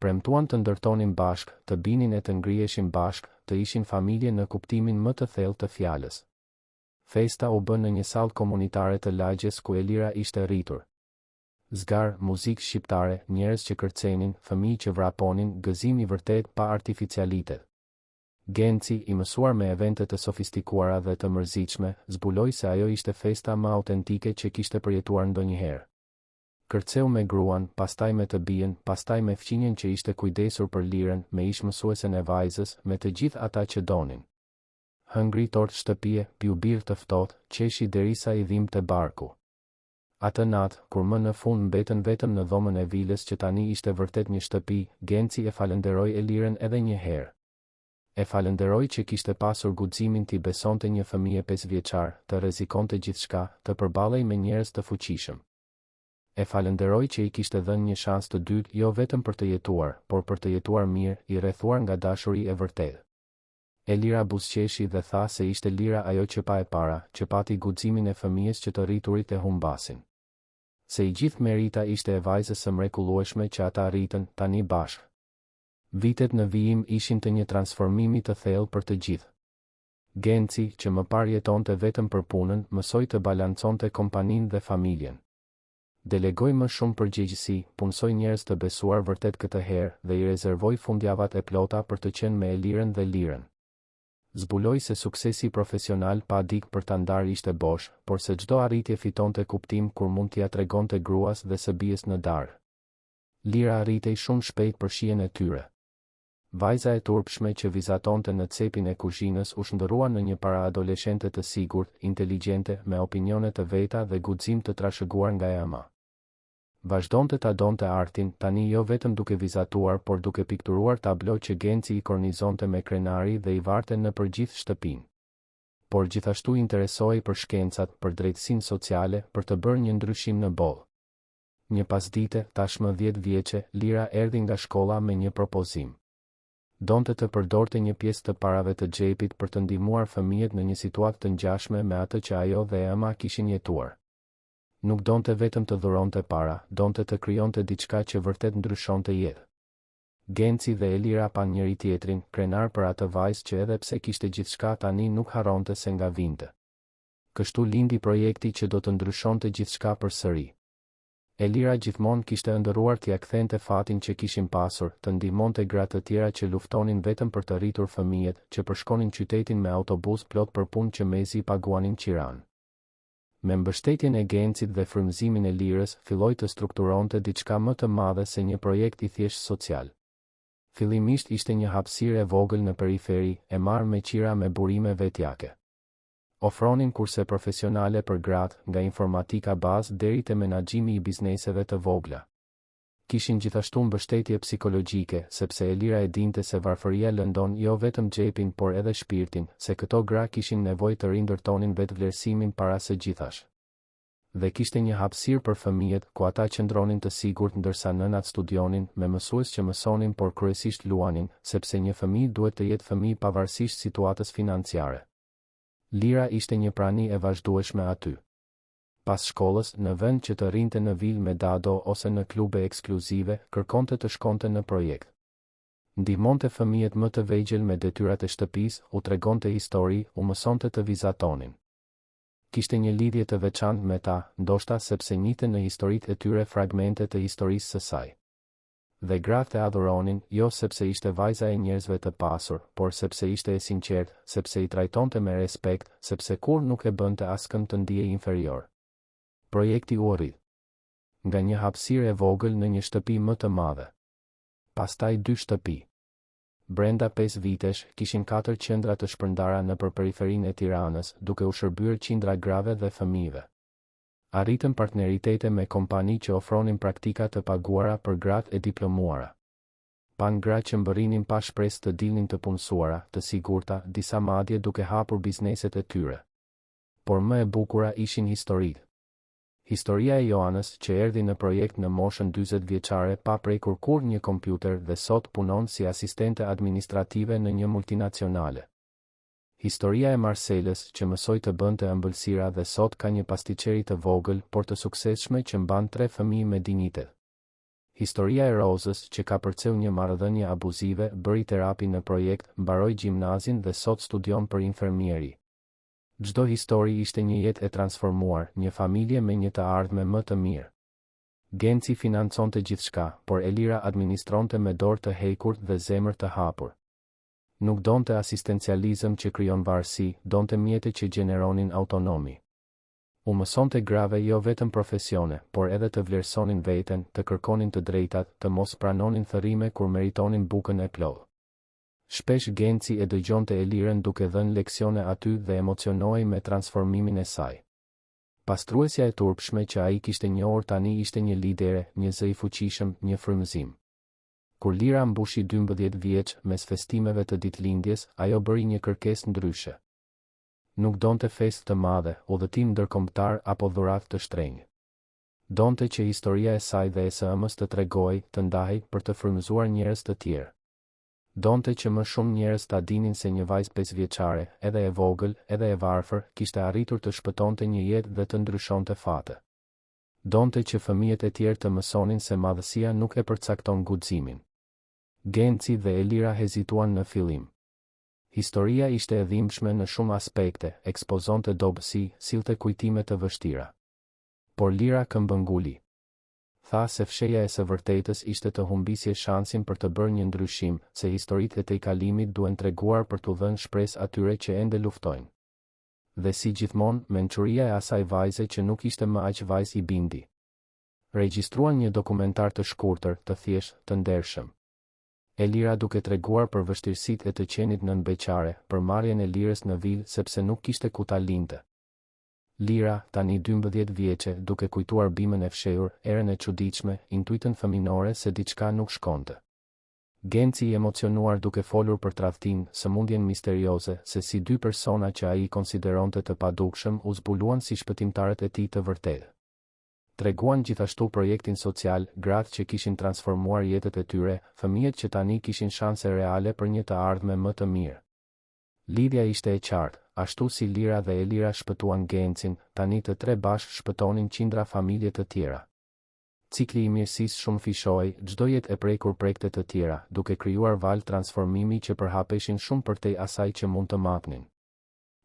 Premtuan të ndërtonin bashk, të binin e të ngriheshin bashk, të ishin familje në kuptimin më të thellë të fjalës. Festa u bën në një sallë komunitare të lagjes ku Elira ishte rritur. Zgar, muzikë shqiptare, njerëz që kërcenin, fëmijë që vraponin, gëzim i vërtet pa artificialitet. Genci, i mësuar me evente të sofistikuara dhe të mërzitshme, zbuloi se ajo ishte festa më autentike që kishte përjetuar ndonjëherë. Kërceu me gruan, pastaj me të bien, pastaj me fqinjen që ishte kujdesur për lirën, me ish mësuesen e vajzës, me të gjithë ata që donin. Hëngri tortë shtëpie, piu birë të ftohtë, qeshi derisa i dhimbte barku. Atë natë, kur më në fund mbetën vetëm në dhomën e vilës që tani ishte vërtet një shtëpi, Genci e falenderoi Elirën edhe një herë. E falenderoi që kishte pasur guximin t'i besonte një fëmijë 5 vjeçar, të rrezikonte gjithçka, të përballej me njerëz të fuqishëm. E falenderoi që i kishte dhënë një shans të dytë jo vetëm për të jetuar, por për të jetuar mirë, i rrethuar nga dashuri e vërtetë. Elira buzëqeshi dhe tha se ishte Lira ajo që pa e para, që pati guximin e fëmijës që të rriturit e humbasin. Se i gjithë merita ishte e vajzës së mrekullueshme që ata arritën tani bashkë. Vitet në vijim ishin të një transformimi të thellë për të gjithë. Genci, që më parë jetonte vetëm për punën, mësoi të balanconte kompaninë dhe familjen. Delegoi më shumë përgjegjësi, punsoi njerëz të besuar vërtet këtë herë dhe i rezervoi fundjavat e plota për të qenë me Elirën dhe Lirën. Zbuloi se suksesi profesional pa dik për ta ndarë ishte bosh, por se çdo arritje fitonte kuptim kur mund t'ia tregonte gruas dhe së bijes në darkë. Lira arritej shumë shpejt për shijen e tyre. Vajza e turpshme që vizatonte në cepin e kuzhinës u shndërrua në një paraadoleshente të sigurt, inteligjente, me opinione të veta dhe guxim të trashëguar nga ema. Vazhdonte ta donte artin, tani jo vetëm duke vizatuar, por duke pikturuar tablo që Genci i kornizonte me krenari dhe i varte në përgjithë shtëpinë. Por gjithashtu interesoi për shkencat, për drejtësinë sociale, për të bërë një ndryshim në botë. Një pasdite, tashmë 10 vjeçe, Lira erdhi nga shkolla me një propozim. Donte të përdorte një pjesë të parave të xhepit për të ndihmuar fëmijët në një situatë të ngjashme me atë që ajo dhe ema kishin jetuar. Nuk donte vetëm të dhuronte para, donte të krijonte diçka që vërtet ndryshonte jetë. Genci dhe Elira pan njëri tjetrin, krenar për atë vajzë që edhe pse kishte gjithçka tani nuk harronte se nga vinte. Kështu lindi projekti që do të ndryshonte gjithçka përsëri. Elira gjithmonë kishte ëndërruar t'ia kthente fatin që kishin pasur, të ndihmonte gratë të tjera që luftonin vetëm për të rritur fëmijët, që përshkonin qytetin me autobus plot për punë që mezi paguanin qiran. Me mbështetjen e Gencit dhe frymëzimin e Lirës, filloi të strukturonte diçka më të madhe se një projekt i thjesht social. Fillimisht ishte një hapësirë e vogël në periferi, e marrë me qira me burime vetjake. Ofronin kurse profesionale për gratë, nga informatika bazë deri te menaxhimi i bizneseve të vogla. Kishin gjithashtu mbështetje psikologjike, sepse Elira e dinte se varfëria lëndon jo vetëm xhepin por edhe shpirtin, se këto gra kishin nevojë të rindërtonin vetvlerësimin para së gjithash. Dhe kishte një hapësirë për fëmijët, ku ata qëndronin të sigurt ndërsa nënat studionin, me mësues që mësonin por kryesisht luanin, sepse një fëmijë duhet të jetë fëmijë pavarësisht situatës financiare. Lira ishte një prani e vazhdueshme aty. Pas shkollës, në vend që të rinte në vilë me dado ose në klube ekskluzive, kërkonte të shkonte në projekt. Ndihmonte fëmijët më të vegjël me detyrat e shtëpisë, u tregonte histori, u mësonte të vizatonin. kishte një lidhje të veçantë me ta, ndoshta sepse njihte në historitë e tyre fragmente të historisë së saj. Dhe gratë e adhuronin, jo sepse ishte vajza e njerëzve të pasur, por sepse ishte e sinqertë, sepse i trajtonte me respekt, sepse kur nuk e bënte askënd të ndiej inferior. Projekti u arrit. Nga një hapësirë e vogël në një shtëpi më të madhe. Pastaj 2 shtëpi. Brenda 5 vitesh, kishin 4 qendra të shpërndara nëpër periferinë e Tiranës, duke u shërbyer qindra grave dhe fëmijëve. Arritën partneritete me kompani që ofronin praktika të paguara për gratë e diplomuara. Pan gra që mbërrinin pa shpresë të dilnin të punësuara, të sigurta, disa madje duke hapur bizneset e tyre. Por më e bukura ishin historitë. Historia e Joanës që erdhi në projekt në moshën 40 vjeçare pa prekur kur një kompjuter dhe sot punon si asistente administrative në një multinacionale. Historia e Marcelës që mësoi të bënte ëmbëlsira dhe sot ka një pastiçeri të vogël por të suksesshme që mban 3 fëmijë me dinjitet. Historia e Rozës që ka përcjell një marrëdhënie abuzive, bëri terapi në projekt, mbaroi gjimnazin dhe sot studion për infermieri. Çdo histori ishte një jetë e transformuar, një familje me një të ardhme më të mirë. Genci financonte gjithçka, por Elira administronte me dorë të hekur dhe zemër të hapur. Nuk donte asistencializëm që krijon varësi, donte mjete që gjeneronin autonomi. U mësonte grave jo vetëm profesione, por edhe të vlerësonin veten, të kërkonin të drejtat, të mos pranonin thërrime kur meritonin bukën e plodh. Shpesh Genci e dëgjonte Elirën duke dhënë leksione aty dhe emocionohej me transformimin e saj. Pastruesja e turpshme që ai kishte njohur tani ishte një lidere, një zë i fuqishëm, një frymëzim. Kur Lira mbushi 12 vjeç mes festimeve të ditëlindjes, ajo bëri një kërkesë ndryshe. Nuk donte festë të madhe, udhëtim ndërkombëtar apo dhuratë të shtrenjtë. Donte që historia e saj dhe e së ëmës të tregojë, të ndahej për të frymëzuar njerëz të tjerë. Donte që më shumë njerëz ta dinin se një vajzë 5 vjeçare, edhe e vogël, edhe e varfër, kishte arritur të shpëtonte një jetë dhe të ndryshonte fate. Donte që fëmijët e tjerë të mësonin se madhësia nuk e përcakton guximin. Genci dhe Elira hezituan në fillim. Historia ishte e dhimbshme në shumë aspekte, ekspozonte dobësi, sillte kujtime të vështira. Por Lira këmbënguli. Tha se fshehja e së vërtetës ishte të humbisje shansin për të bërë një ndryshim, se historitë e tejkalimit duhen treguar për t'u dhënë shpresë atyre që ende luftojnë. Dhe si gjithmonë, mençuria e asaj vajze që nuk ishte më aq vajzë i bindi. Regjistruan një dokumentar të shkurtër, të thjeshtë, të ndershëm. Elira duke treguar për vështirësitë e të qenit nënbeqare, për marrjen e Lirës në vilë sepse nuk kishte ku ta lindte. Lira, tani 12 vjeçe, duke kujtuar bimën e fshehur, erën e çuditshme, intuitën fëminore se diçka nuk shkonte. Genci i emocionuar duke folur për tradhtin, sëmundjen misterioze, se si 2 persona që ai konsideronte të padukshëm u zbuluan si shpëtimtarët e tij të vërtetë. Treguan gjithashtu projektin social, gratë që kishin transformuar jetët e tyre, fëmijët që tani kishin shanse reale për një të ardhme më të mirë. Lidhja ishte e qartë, ashtu si Lira dhe Elira shpëtuan Gencin, tani të 3 bashkë shpëtonin qindra familje të tjera. Cikli i mirësisë shumë fishoi, çdo jetë e prekur prekte të tjera, duke krijuar valë transformimi që përhapeshin shumë përtej asaj që mund të mapnin.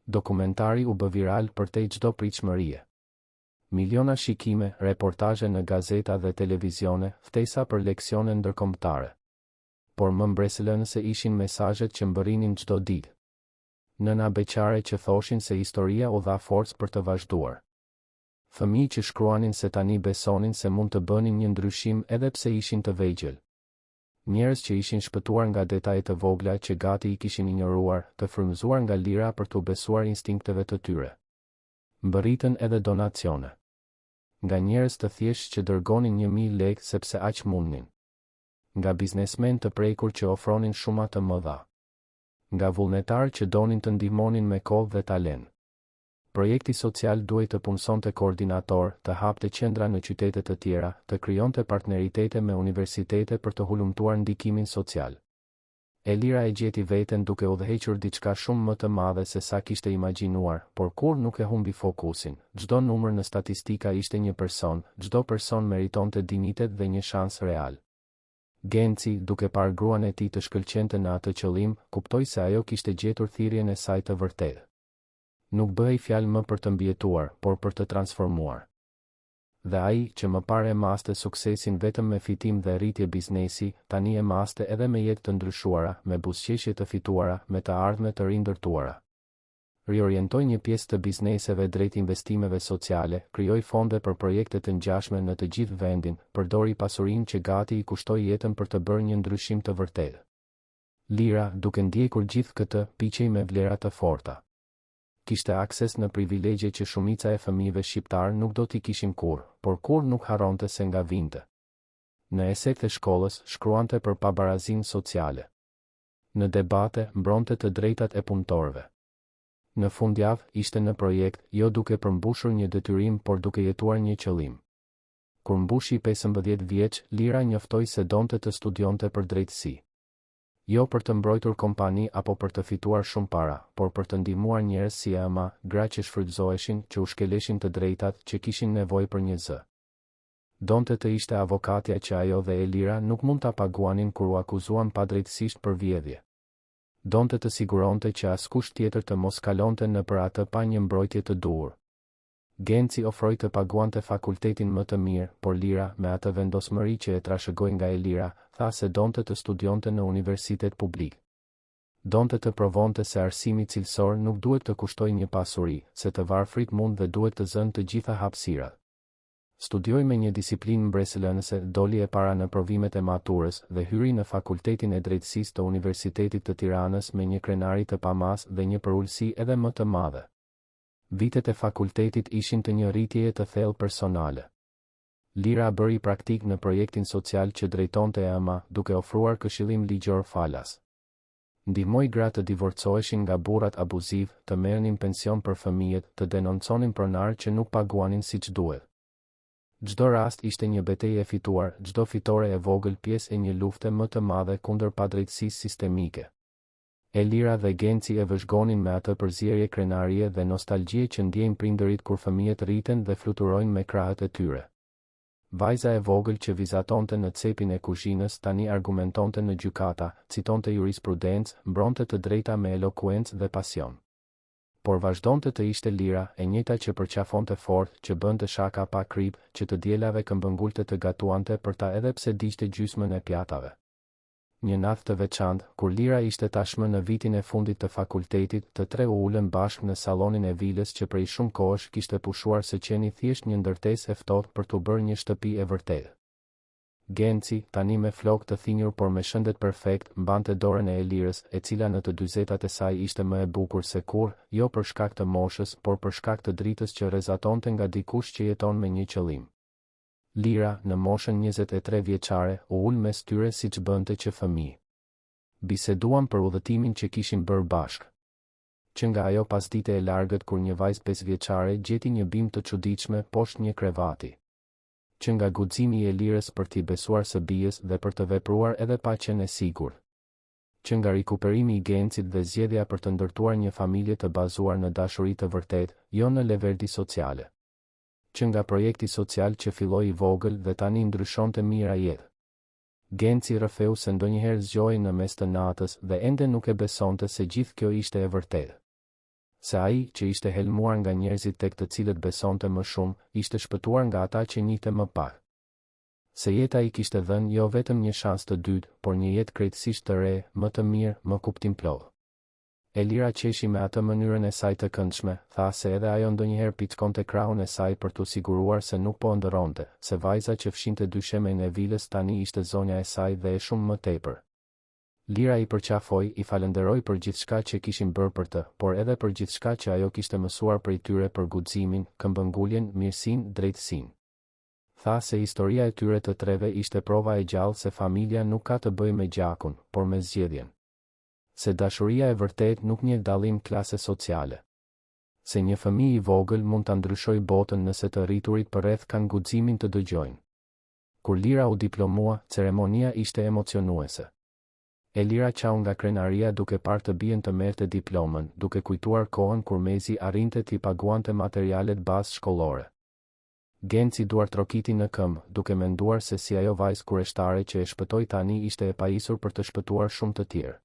Dokumentari u bë viral përtej çdo pritshmërie. Miliona shikime, reportazhe në gazeta dhe televizione, ftesa për leksione ndërkombëtare. Por më mbresëlënëse ishin mesazhet që mbërrinin çdo ditë. Nëna beqare që thoshin se historia u dha forcë për të vazhduar. Fëmijë që shkruanin se tani besonin se mund të bënin një ndryshim edhe pse ishin të vegjël. Njerëz që ishin shpëtuar nga detajet të vogla që gati i kishin injoruar, të frymëzuar nga Lira për t'u besuar instinkteve të tyre. Mbërritën edhe donacione. Nga njerëz të thjeshtë që dërgonin 1000 lekë sepse aq mundnin. Nga biznesmen të prekur që ofronin shuma të mëdha. Nga vullnetarë që donin të ndihmonin me kohë dhe talent. Projekti social duhej të punësonte koordinator, të hapte qendra në qytete të tjera, të krijonte partneritete me universitete për të hulumtuar ndikimin social. Elira e gjeti veten duke udhëhequr diçka shumë më të madhe se sa kishte imagjinuar, por kur nuk e humbi fokusin. Çdo numër në statistika ishte një person, çdo person meritonte dinjitet dhe një shans real. Genci, duke parë gruan e tij të shkëlqente në atë qëllim, kuptoi se ajo kishte gjetur thirrjen e saj të vërtetë. Nuk bëhej fjalë më për të mbijetuar, por për të transformuar. Dhe ai që më parë e maste suksesin vetëm me fitim dhe rritje biznesi, tani e maste edhe me jetë të ndryshuara, me buzëqeshje të fituara, me të ardhme të rindërtuara. Riorientoj një pjesë të bizneseve drejt investimeve sociale, krijoi fonde për projekte të ngjashme në të gjithë vendin, përdori pasurinë që gati i kushtoi jetën për të bërë një ndryshim të vërtetë. Lira, duke ndjekur gjithë këtë, piqej me vlera të forta. Kishte akses në privilegje që shumica e fëmijëve shqiptar nuk do t'i kishin kurrë, por kur nuk harronte se nga vinte. Në esekt e shkollës shkruante për pabarazinë sociale. Në debate mbronte të drejtat e punëtorëve. Në fundjavë ishte në projekt, jo duke përmbushur një detyrim, por duke jetuar një qëllim. Kur mbushi 15 vjeç, Lira njoftoi se donte të studionte për drejtësi. Jo për të mbrojtur kompani apo për të fituar shumë para, por për të ndihmuar njerëz si Ema, gra që shfrytëzoheshin, që u shkeleshin të drejtat, që kishin nevojë për një zë. Donte të ishte avokatja që ajo dhe Elira nuk mund ta paguanin kur u akuzuan padrejtësisht për vjedhje. Donte të siguronte që askush tjetër të mos kalonte nëpër atë pa një mbrojtje të duhur. Genci ofroi të paguante fakultetin më të mirë, por Lira, me atë vendosmëri që e trashëgoi nga Elira, tha se donte të studionte në universitet publik. Donte të provonte se arsimi cilësor nuk duhet të kushtoj një pasuri, se të varfrit mund dhe duhet të zënë të gjitha hapësirat. Studioi me një disiplinë mbresëlënëse, doli e para në provimet e maturës dhe hyri në Fakultetin e Drejtësisë të Universitetit të Tiranës me një krenari të pamas dhe një përulësi edhe më të madhe. Vitet e fakultetit ishin të një rritjeje të thellë personale. Lira bëri praktik në projektin social që drejtonte Ema, duke ofruar këshillim ligjor falas. Ndihmoi gra të divorcoheshin nga burrat abuziv, të merrnin pension për fëmijët, të denonconin pronarë që nuk paguanin siç duhet. Çdo rast ishte një betejë e fituar, çdo fitore e vogël pjesë e një lufte më të madhe kundër padrejtësisë sistemike. Elira dhe Genci e vëzhgonin me atë përzierje krenarie dhe nostalgjie që ndjejnë prindërit kur fëmijët rriten dhe fluturojnë me krahët e tyre. Vajza e vogël që vizatonte në cepin e kuzhinës tani argumentonte në gjykata, citonte jurisprudencë, mbronte të drejta me elokuencë dhe pasion. Por vazhdonte të ishte Lira, e njëjta që përqafonte fort, që bënte shaka pa krip, që të dielave këmbëngulte të gatuante për ta edhe pse digjte gjysmën e pjatave. Një natë të veçantë, kur Lira ishte tashmë në vitin e fundit të fakultetit, të tre u ulën bashkë në sallonin e vilës që prej shumë kohësh kishte pushuar se qeni thjesht një ndërtesë e ftohtë për t'u bërë një shtëpi e vërtetë. Genci, tani me flokë të thinjur por me shëndet perfekt, mbante dorën e Elirës, e cila në të 40-at e saj ishte më e bukur se kur, jo për shkak të moshës, por për shkak të dritës që rrezatonte nga dikush që jeton me një qëllim. Lira, në moshën 23 vjeçare, u ul mes tyre siç bënte që fëmijë. Biseduan për udhëtimin që kishin bërë bashkë. Që nga ajo pasdite e largët kur një vajzë 5 vjeçare gjeti një bimë të çuditshme poshtë një krevati. Që nga guximi i Elirës për t'i besuar së bijës dhe për të vepruar edhe pa qenë e sigurt. Që nga rikuperimi i Gencit dhe zgjedhja për të ndërtuar një familje të bazuar në dashuri të vërtetë, jo në leverdi sociale. Që nga projekti social që filloi i vogël dhe tani ndryshonte mira jetë. Genci rrëfeu se ndonjëherë zgjohej në mes të natës dhe ende nuk e besonte se gjithë kjo ishte e vërtetë. Se ai, që ishte helmuar nga njerëzit tek të cilët besonte më shumë, ishte shpëtuar nga ata që njihte më pak. Se jeta i kishte dhënë jo vetëm një shans të dytë, por një jetë krejtësisht të re, më të mirë, më kuptimplodh. Elira qeshi me atë mënyrën e saj të këndshme, tha se edhe ajo ndonjëherë pickonte krahun e saj për t'u siguruar se nuk po ndëronte, se vajza që fshinte dyshemën e vilës tani ishte zonja e saj dhe e shumë më tepër. Lira i përqafoi, i falenderoi për gjithçka që kishin bërë për të, por edhe për gjithçka që ajo kishte mësuar prej tyre për guximin, këmbënguljen, mirësinë, drejtësinë. Tha se historia e tyre të treve ishte prova e gjallë se familja nuk ka të bëjë me gjakun, por me zgjedhjen. Se dashuria e vërtet nuk njeh dallim klase sociale. Se një fëmijë i vogël mund ta ndryshojë botën nëse të rriturit përreth kanë guximin të dëgjojnë. Kur Lira u diplomua, ceremonia ishte emocionuese. Elira qau nga krenaria duke parë të bien të merrte diplomën, duke kujtuar kohën kur mezi arrinte t'i paguante materialet bazë shkollore. Genci duar trokiti në këmbë, duke menduar se si ajo vajzë kureshtare që e shpëtoi tani ishte e pajisur për të shpëtuar shumë të tjerë.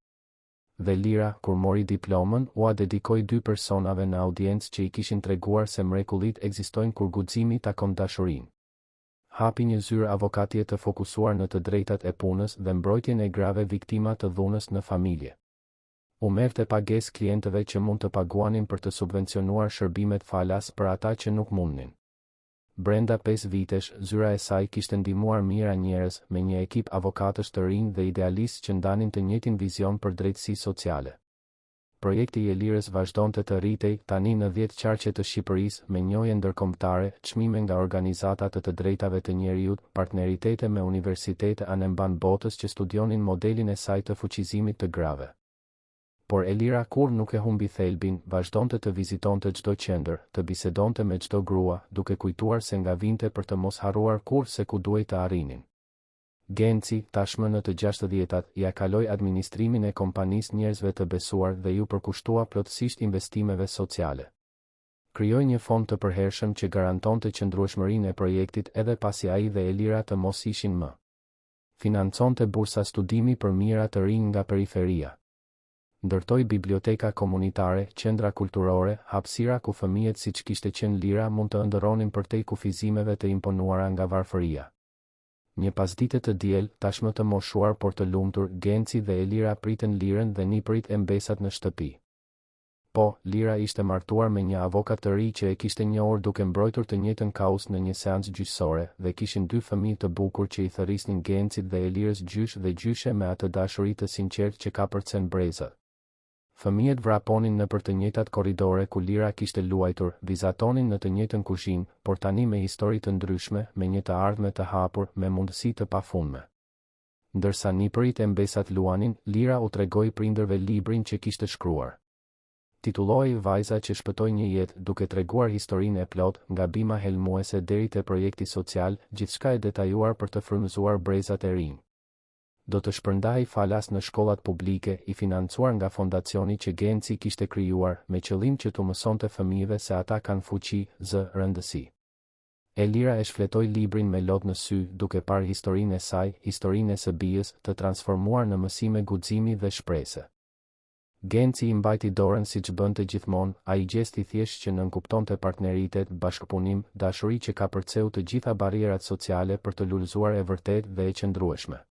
Dhe Lira, kur mori diplomën, ua dedikoi 2 personave në audiencë që i kishin treguar se mrekullit ekzistojnë kur guximi takon dashurinë. Hapi një zyrë avokatje të fokusuar në të drejtat e punës dhe mbrojtjen e grave viktima të dhunës në familje. U merrte pagesë klientëve që mund të paguanin për të subvencionuar shërbimet falas për ata që nuk mundnin. Brenda 5 vitesh, zyra e saj kishte ndihmuar mijëra njerëz me një ekip avokatësh të rinj dhe idealistë që ndanin të njëjtin vizion për drejtësi sociale. Projekti i Elirës vazhdonte të rritej, tani në 10 qarqe të Shqipërisë, me njohje ndërkombëtare, çmime nga organizata të drejtave të njerëzit, partneritete me universitete anemban botës që studionin modelin e saj të fuqizimit të grave. Por Elira kur nuk e humbi thelbin, vazhdonte të vizitonte çdo qendër, të bisedonte me çdo grua, duke kujtuar se nga vinte për të mos harruar kurrë se ku duhej të arrinin. Genci, tashmë në të 60-tat, ja kaloi administrimin e kompanisë njerëzve të besuar dhe ju përkushtua plotësisht investimeve sociale. Krijoi një fond të përhershëm që garantonte qëndrueshmërinë e projektit edhe pasi ai dhe Elira të mos ishin më. Financonte bursa studimi për mijëra të rinj nga periferia. Ndërtoi biblioteka komunitare, qendra kulturore, hapësira ku fëmijët siç kishte qenë Lira mund të ëndërronin përtej kufizimeve të imponuara nga varfëria. Një pasdite të diel, tashmë të moshuar por të lumtur, Genci dhe Elira pritën Lirën dhe nipërit e mbesat në shtëpi. Po, Lira ishte martuar me një avokat të ri që e kishte njohur duke mbrojtur të njëjtën kauzë në një seancë gjyqësore dhe kishin 2 fëmijë të bukur që i thërrisnin Gencit dhe Elirës gjysh dhe gjyshe me atë dashuri të sinqertë që ka përcen brezat. Fëmijët vraponin në për të njëjtat korridore ku Lira kishte luajtur, vizatonin në të njëjtën kuzhinë, por tani me histori të ndryshme, me një të ardhme të hapur, me mundësi të pafundme. Ndërsa nipërit e mbesat luanin, Lira u tregoi prindërve librin që kishte shkruar. Titulloi Vajza që shpëtoi një jetë, duke treguar historinë e plot, nga bima helmuese deri te projekti social, gjithçka e detajuar për të frymëzuar brezat e rinj. Do të shpërndahej falas në shkollat publike, i financuar nga fondacioni që Genci kishte krijuar, me qëllim që t'u mësonte fëmijëve se ata kanë fuqi, rëndësi. Elira e shfletoi librin me lot në sy, duke parë historinë e saj, historinë e së bijës, të transformuar në mësime guximi dhe shprese. Genci i mbajti dorën siç bënte gjithmonë, ai gjesti thjesht që nënkuptonte partneritet, bashkëpunim, dashuri që ka përceu të gjitha barrierat sociale për të lulëzuar e vërtet dhe e qëndrueshme.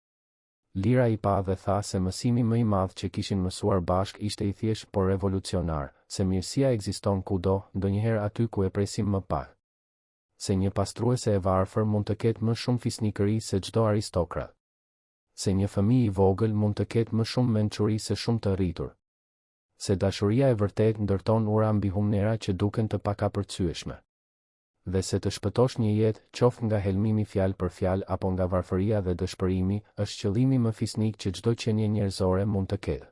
Lira i pa dhe tha se mësimi më i madh që kishin mësuar bashk ishte i thjesht por revolucionar, se mirësia ekziston kudo, ndonjëherë aty ku e presim më pak. Se një pastruese e varfër mund të ketë më shumë fisnikëri se çdo aristokrat. Se një fëmijë i vogël mund të ketë më shumë mençuri se shumë të rritur. Se dashuria e vërtet ndërton ura mbi humnera që duken të pakapërcyeshme. Dhe se të shpëtosh një jetë, qoftë nga helmimi fjalë për fjalë apo nga varfëria dhe dëshpërimi, është qëllimi më fisnik që çdo qenie njerëzore mund të ketë.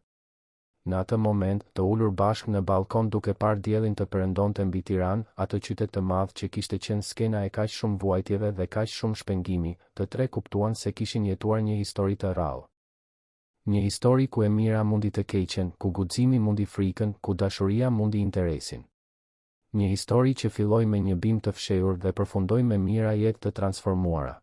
Në atë moment, të ulur bashkë në balkon duke parë diellin të perëndonte mbi Tiranë, atë qytet të madh që kishte qenë skena e kaq shumë vuajtjeve dhe kaq shumë shpengimi, të tre kuptuan se kishin jetuar një histori të rrallë. Një histori ku e mira mundi të keqen, ku guximi mundi frikën, ku dashuria mundi interesin. Një histori që filloi me një bim të fshehur dhe përfundoi me mijëra jetë të transformuara.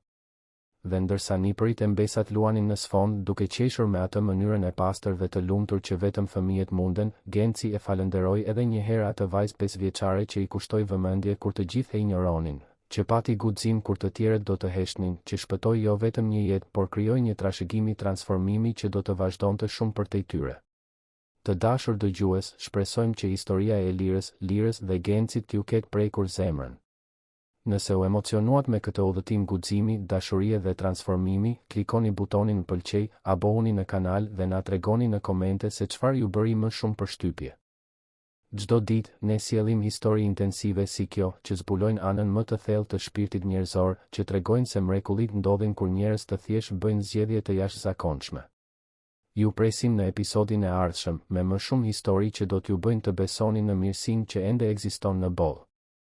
Dhe ndërsa nipërit e mbesat luanin në sfond duke qeshur me atë mënyrën e pastër dhe të lumtur që vetëm fëmijët munden, Genci e falenderoi edhe një herë atë vajzë 5 vjeçare që i kushtoi vëmendje kur të gjithë e injoronin, që pati guxim kur të tjerët do të heshnin, që shpëtoi jo vetëm një jetë, por krijoi një trashëgimi transformimi që do të vazhdonte shumë përtej tyre. Të dashur dëgjues, shpresojmë që historia e Lirës dhe Gencit t'ju ketë prekur zemrën. Nëse u emocionuat me këtë udhëtim guximi, dashurie dhe transformimi, klikoni butonin pëlqej, abohuni në kanal dhe na tregoni në komente se çfarë ju bëri më shumë përshtypje. Çdo ditë, ne sjellim histori intensive si kjo, që zbulojnë anën më të thellë të shpirtit njerëzor, që tregojnë se mrekullit ndodhin kur njerëz të thjesht bëjnë zgjedhje të jashtëzakonshme. Ju presim në episodin e ardhshëm, me më shumë histori që do t'ju bëjnë të besoni në mirësinë që ende ekziston në botë.